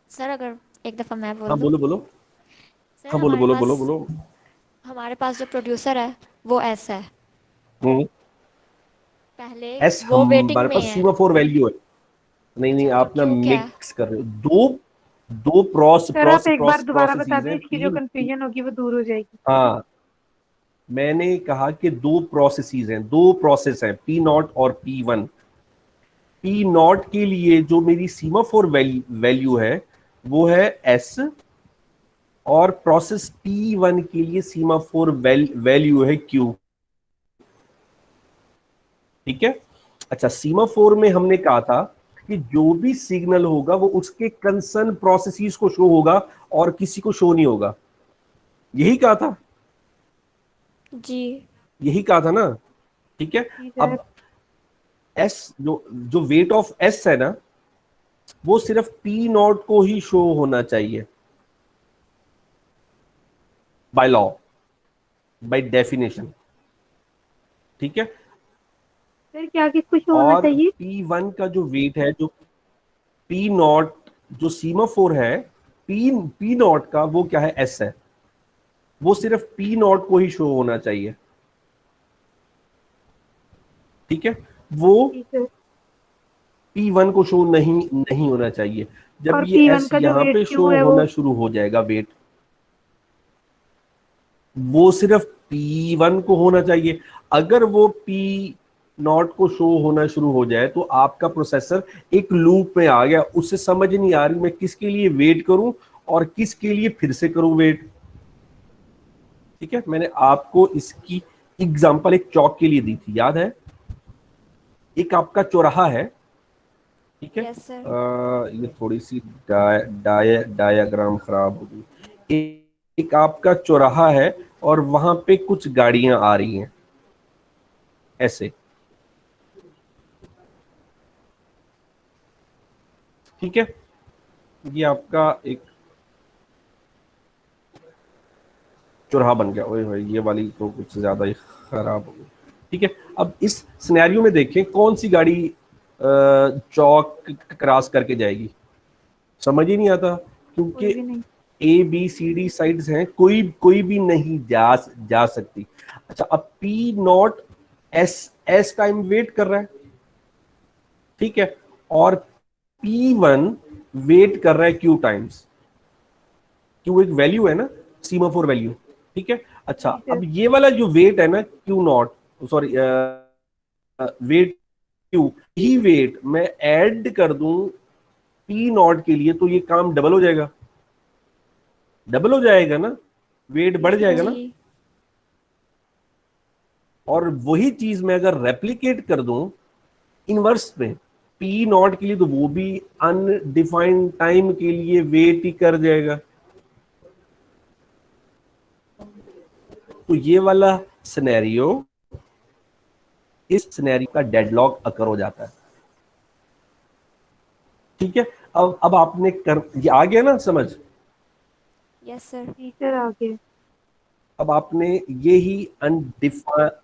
सर अगर एक दफा मैं बोल हाँ दूं। बोलो बोलो, सर हाँ बोलो बोलो बोलो बोलो। हमारे पास जो प्रोड्यूसर है वो एस है, पहले एस वो वेटिंग हमारे में पास है। सीमाफोर वैल्यू है। नहीं नहीं, अच्छा, और आप ना क्यू क्या है? मिक्स कर रहे हो। दो दो सर आप एक बार दोबारा बता प्रोसेसेस दें, हैं, इसकी जो तीन। कंफ्यूजन होगी वो दूर हो जाएगी। हाँ, मैंने कहा कि दो प्रोसेसेस हैं, दो प्रोसेस हैं, पी नॉट और P1। पी नॉट के लिए जो मेरी सीमाफोर वैल्यू है वो है एस, और प्रोसेस P1 के लिए सीमाफोर वैल्यू है Q, ठीक है। अच्छा, सीमाफोर में हमने कहा था कि जो भी सिग्नल होगा वो उसके कंसर्न प्रोसेसेस को शो होगा और किसी को शो नहीं होगा, यही कहा था, जी। यही कहा था ना, ठीक है। जी सर। अब एस जो वेट ऑफ एस है ना, वो सिर्फ पी नॉट को ही शो होना चाहिए, बाय लॉ, बाय डेफिनेशन, ठीक है। सर क्या किसको शो होना और चाहिए? P1 का जो वेट है, जो पी नॉट जो सीमाफोर है, पी नॉट का वो क्या है, एस है, वो सिर्फ पी नॉट को ही शो होना चाहिए, ठीक है। वो जी सर। P1 को शो नहीं होना चाहिए। जब और ये P1 एस का जो यहाँ वेट पे क्यू शो है वो? होना शुरू हो जाएगा वेट, वो सिर्फ P1 को होना चाहिए। अगर वो P0 को शो होना शुरू हो जाए तो आपका प्रोसेसर एक लूप में आ गया, उससे समझ नहीं आ रही मैं किसके लिए वेट करूं और किसके लिए फिर से करूं वेट। ठीक है, मैंने आपको इसकी एग्जांपल एक चौक के लिए दी थी, याद है? एक आपका चौराहा है, ठीक है। Yes sir. ये थोड़ी सी डायाग्राम खराब हो गई। एक आपका चौराहा है और वहां पे कुछ गाड़ियां आ रही हैं ऐसे, ठीक है। ये आपका एक चौराहा बन गया। ओए होए, ये वाली तो कुछ ज्यादा ही खराब हो गई। ठीक है, अब इस सिनेरियो में देखें कौन सी गाड़ी चौक क्रॉस करके जाएगी, समझ ही नहीं आता, क्योंकि कोई भी नहीं। ABCD साइड्स हैं, कोई कोई भी नहीं जा सकती। अच्छा, अब P0 एस टाइम वेट कर रहा है, ठीक है, और P1 वेट कर रहा है Q टाइम्स। Q एक वैल्यू है ना, सीमाफोर वैल्यू, ठीक है। अच्छा, अब ये वाला जो वेट है ना Q0, सॉरी वेट Q, ही वेट मैं ऐड कर दूं P0 के लिए तो ये काम डबल हो जाएगा, डबल हो जाएगा ना, वेट बढ़ जाएगा ना। जी। और वही चीज मैं अगर रेप्लिकेट कर दूं इनवर्स में P0 के लिए, तो वो भी अनडिफाइंड टाइम के लिए वेट ही कर जाएगा। तो ये वाला सिनेरियो, इस सिनेरियो का डेडलॉक अकर हो जाता है। ठीक है, अब आपने कर, ये आ गया ना समझ? Yes sir. टीचर आ गए। अब आपने ये ही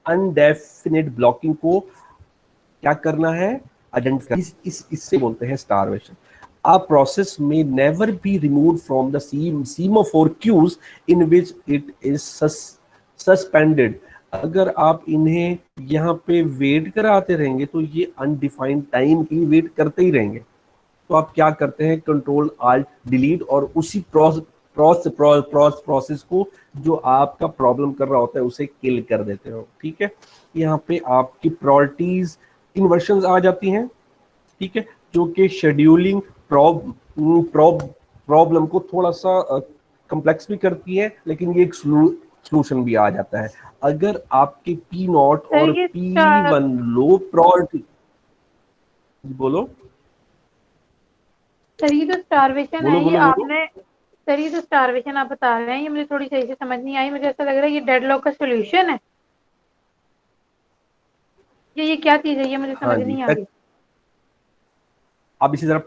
अनडेफिनिट ब्लॉकिंग को क्या करना है, आइडेंटिफाई। इससे बोलते हैं starvation. A process may never be removed from the semaphore queues in which it is suspended। अगर आप इन्हें यहाँ पे वेट कराते रहेंगे तो ये अनडिफाइंड टाइम के लिए वेट करते ही रहेंगे। तो आप क्या करते हैं, कंट्रोल आल्ट डिलीट, और उसी प्रोसेस को जो आपका प्रॉब्लम कर रहा होता है उसे किल कर देते हो। ठीक है, यहाँ पे आपकी प्रायोरिटीज इन्वर्शंस आ जाती हैं, ठीक है, जो कि शेड्यूलिंग प्रॉब्लम को थोड़ा सा कॉम्प्लेक्स भी करती है, लेकिन ये एक सॉल्यूशन भी आ जाता है। अगर आपके P0 और ये P1 लो प्रायोरिटी, बोलो सर, ये जो स्टारवेशन बोलो है ये बोलो बोलो। आपने, सर ये जो स्टारवेशन आप बता रहे हैं ये मुझे थोड़ी सही से समझ नहीं आई। मुझे ऐसा लग रहा है ये डेडलॉक का सोल्यूशन है। ये क्या चीज है, ये मुझे हाँ समझ जी, नहीं आ रही। अब इसी तरह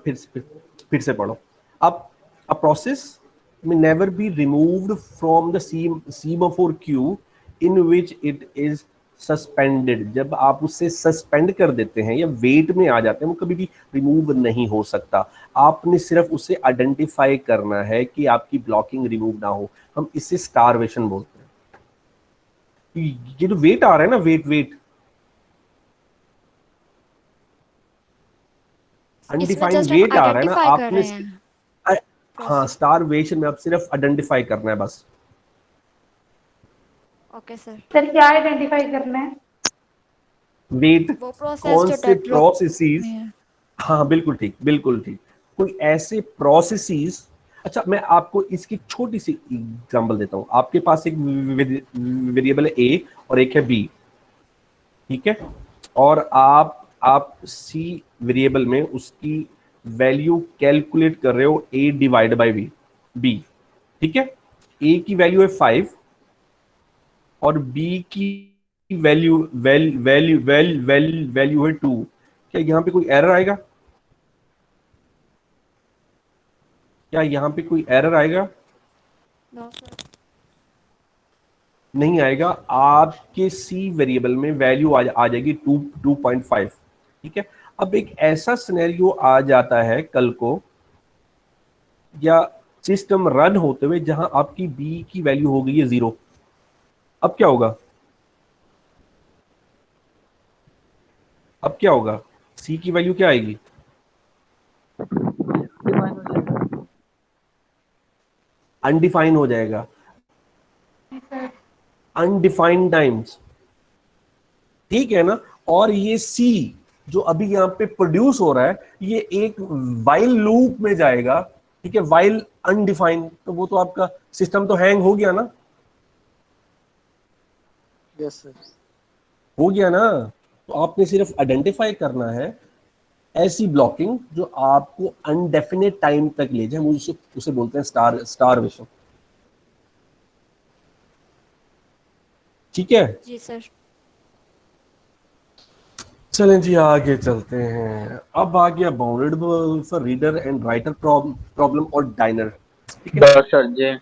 फिर से पढ़ो। अब a process may never be removed from the semaphore queue in which it is suspended। जब आप उसे सस्पेंड कर देते हैं या वेट में आ जाते हैं, वो कभी भी रिमूव नहीं हो सकता। आपने सिर्फ उसे आइडेंटिफाई करना है कि आपकी ब्लॉकिंग रिमूव ना हो। हम इसे स्टारवेशन बोलते हैं। ये जो वेट आ रहा है ना, वेट वेट इसमें अनडिफाइंड जस्ट हम वेट आ रहा है ना, आइडेंटिफाई कर आपने रहे हैं हाँ, प्रोसेस। स्टारवेशन में अब सिर्फ आइडेंटिफाई करना है बस। Okay sir. सर क्या आइडेंटिफाई करना है? वेट, वो प्रोसेस कौन जो से डेडलॉक में प्रोसेसेस, है। हाँ बिल्कुल ठीक बिल्कुल ठीक, कोई ऐसे प्रोसेसेस। अच्छा, मैं आपको इसकी छोटी सी एग्जांपल देता हूँ। आपके पास एक वेरिएबल है A और एक है B, ठीक है, और आप C वेरिएबल में उसकी वैल्यू कैलकुलेट कर रहे हो A डिवाइड बाई B, ठीक है। A की वैल्यू है 5 और B की वैल्यू है 2। क्या यहाँ पे कोई एरर आएगा? क्या यहाँ पे कोई एरर आएगा? No sir. नहीं आएगा। आपके C वेरिएबल में वैल्यू आ जाएगी 2.5, ठीक है। अब एक ऐसा सिनेरियो आ जाता है कल को, या सिस्टम रन होते हुए, जहां आपकी B की वैल्यू हो गई है 0। अब क्या होगा? अब क्या होगा? C की वैल्यू क्या आएगी? अनडिफाइन हो जाएगा। अनडिफाइंड टाइम्स, ठीक है ना। और ये सी जो अभी यहाँ पे प्रोड्यूस हो रहा है, ये एक वाइल लूप में जाएगा, ठीक है, वाइल अनडिफाइंड, तो वो तो आपका सिस्टम तो हैंग हो गया ना, यस सर। हो गया ना। तो आपने सिर्फ आइडेंटिफाई करना है ऐसी ब्लॉकिंग जो आपको अनडेफिनेट टाइम तक ले जाए, मुझे उसे बोलते हैं स्टारवेशन, ठीक है। जी सर। चलें जी आगे चलते हैं। अब आ गया bounded for reader and writer problem और डायनर, ठीक है। सर जी।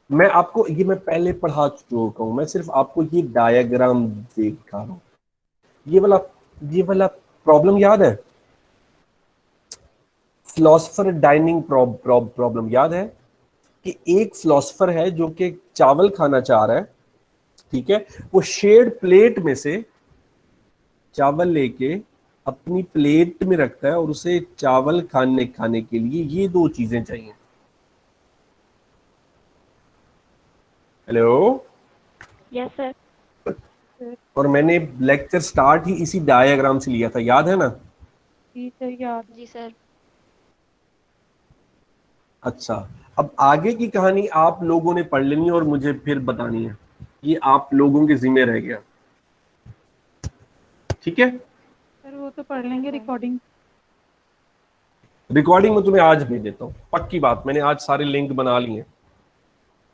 मैं आपको ये मैं पहले पढ़ा चुका हूँ, मैं सिर्फ आपको ये डायग्राम दिखा रहा हूँ। ये वाला प्रॉब्लम याद है, फिलोसफर डाइनिंग प्रॉब्लम याद है कि एक फिलोसफर है जो कि चावल खाना चाह रहा है, ठीक है। वो शेयर्ड प्लेट में से चावल लेके अपनी प्लेट में रखता है और उसे चावल खाने के लिए ये दो चीजें चाहिए। हेलो। Yes sir. और मैंने लेक्चर स्टार्ट ही इसी डायग्राम से लिया था, याद है ना। जी सर याद। जी सर। अच्छा, अब आगे की कहानी आप लोगों ने पढ़ लेनी है और मुझे फिर बतानी है, ये आप लोगों के जिम्मे रह गया, ठीक है। सर वो तो पढ़ लेंगे रिकॉर्डिंग। रिकॉर्डिंग में तुम्हें आज भेज देता हूँ, पक्की बात, मैंने आज सारे लिंक बना लिए हैं,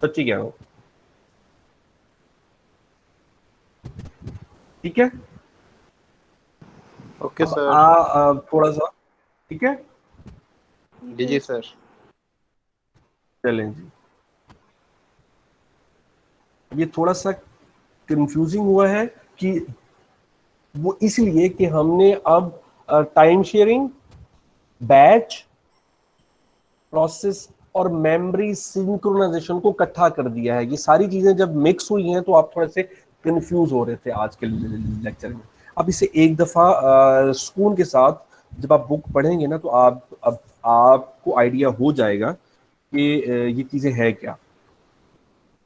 सच्ची कह रहा हूँ, ठीक है। ओके अब सर। थोड़ा सा, ठीक है। जी जी सर। चलें जी। ये थोड़ा सा कंफ्यूजिंग हुआ है कि वो इसलिए कि हमने अब टाइम शेयरिंग, बैच प्रोसेस और मेमोरी सिंक्रोनाइजेशन को इकट्ठा कर दिया है। ये सारी चीजें जब मिक्स हुई हैं तो आप थोड़े से कंफ्यूज हो रहे थे आज के लेक्चर में। अब इसे एक दफा सुकून के साथ जब आप बुक पढ़ेंगे ना तो अब आपको आइडिया हो जाएगा कि ये चीजें हैं क्या,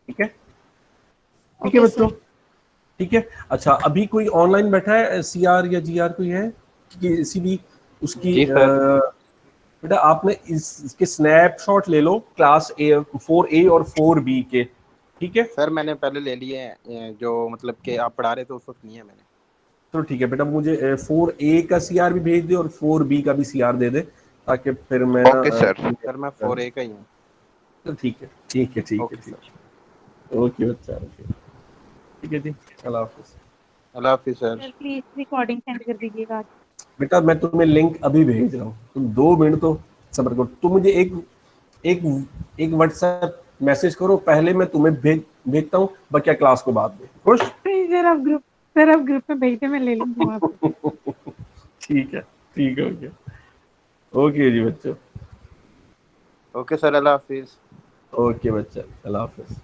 ठीक है। ठीक है ओके बच्चों, सर। ठीक है। अच्छा, अभी कोई ऑनलाइन बैठा है, सीआर या जीआर कोई है कि इसी भी उसकी जी सर। बेटा आपने इसके स्नैपशॉट ले लो, क्लास ए 4A और 4B के, ठीक है। सर मैंने पहले ले लिए हैं, जो मतलब कि आप पढ़ा रहे थे उस वक्त नहीं है मैंने। तो ठीक है बेटा, मुझे 4A का सीआर भी भेज दे और 4B का भी सीआर दे दे, ताकि फिर मैं ना ओके सर। सर मैं 4A का ही हूँ। तो ठीक है, ठीक है, ठीक है, ओके ठीक सर। है। ओके बच्चा, ओके, ठीक है जी, अल्लाह हाफिज़। अल्लाह हाफिज़ sir. Sir please recording send कर दीजिएगा। बेटा मैं तुम्हें लिंक अभी भेज रहा हूँ, तुम 2 मिनट तो सब्र करो। तुम मुझे एक एक एक व्हाट्सएप मैसेज करो, पहले मैं तुम्हें भेजता हूँ, बाकी क्लास को बाद में, खुश। सर आप ग्रुप में भेज दे, मैं ले लूंगी वहाँ पे। ठीक है, ठीक है, ओके, ओके जी बच्चों, ओके सर, अल्लाह हाफिज़। ओके बच्चा, अल्लाह हाफिज़।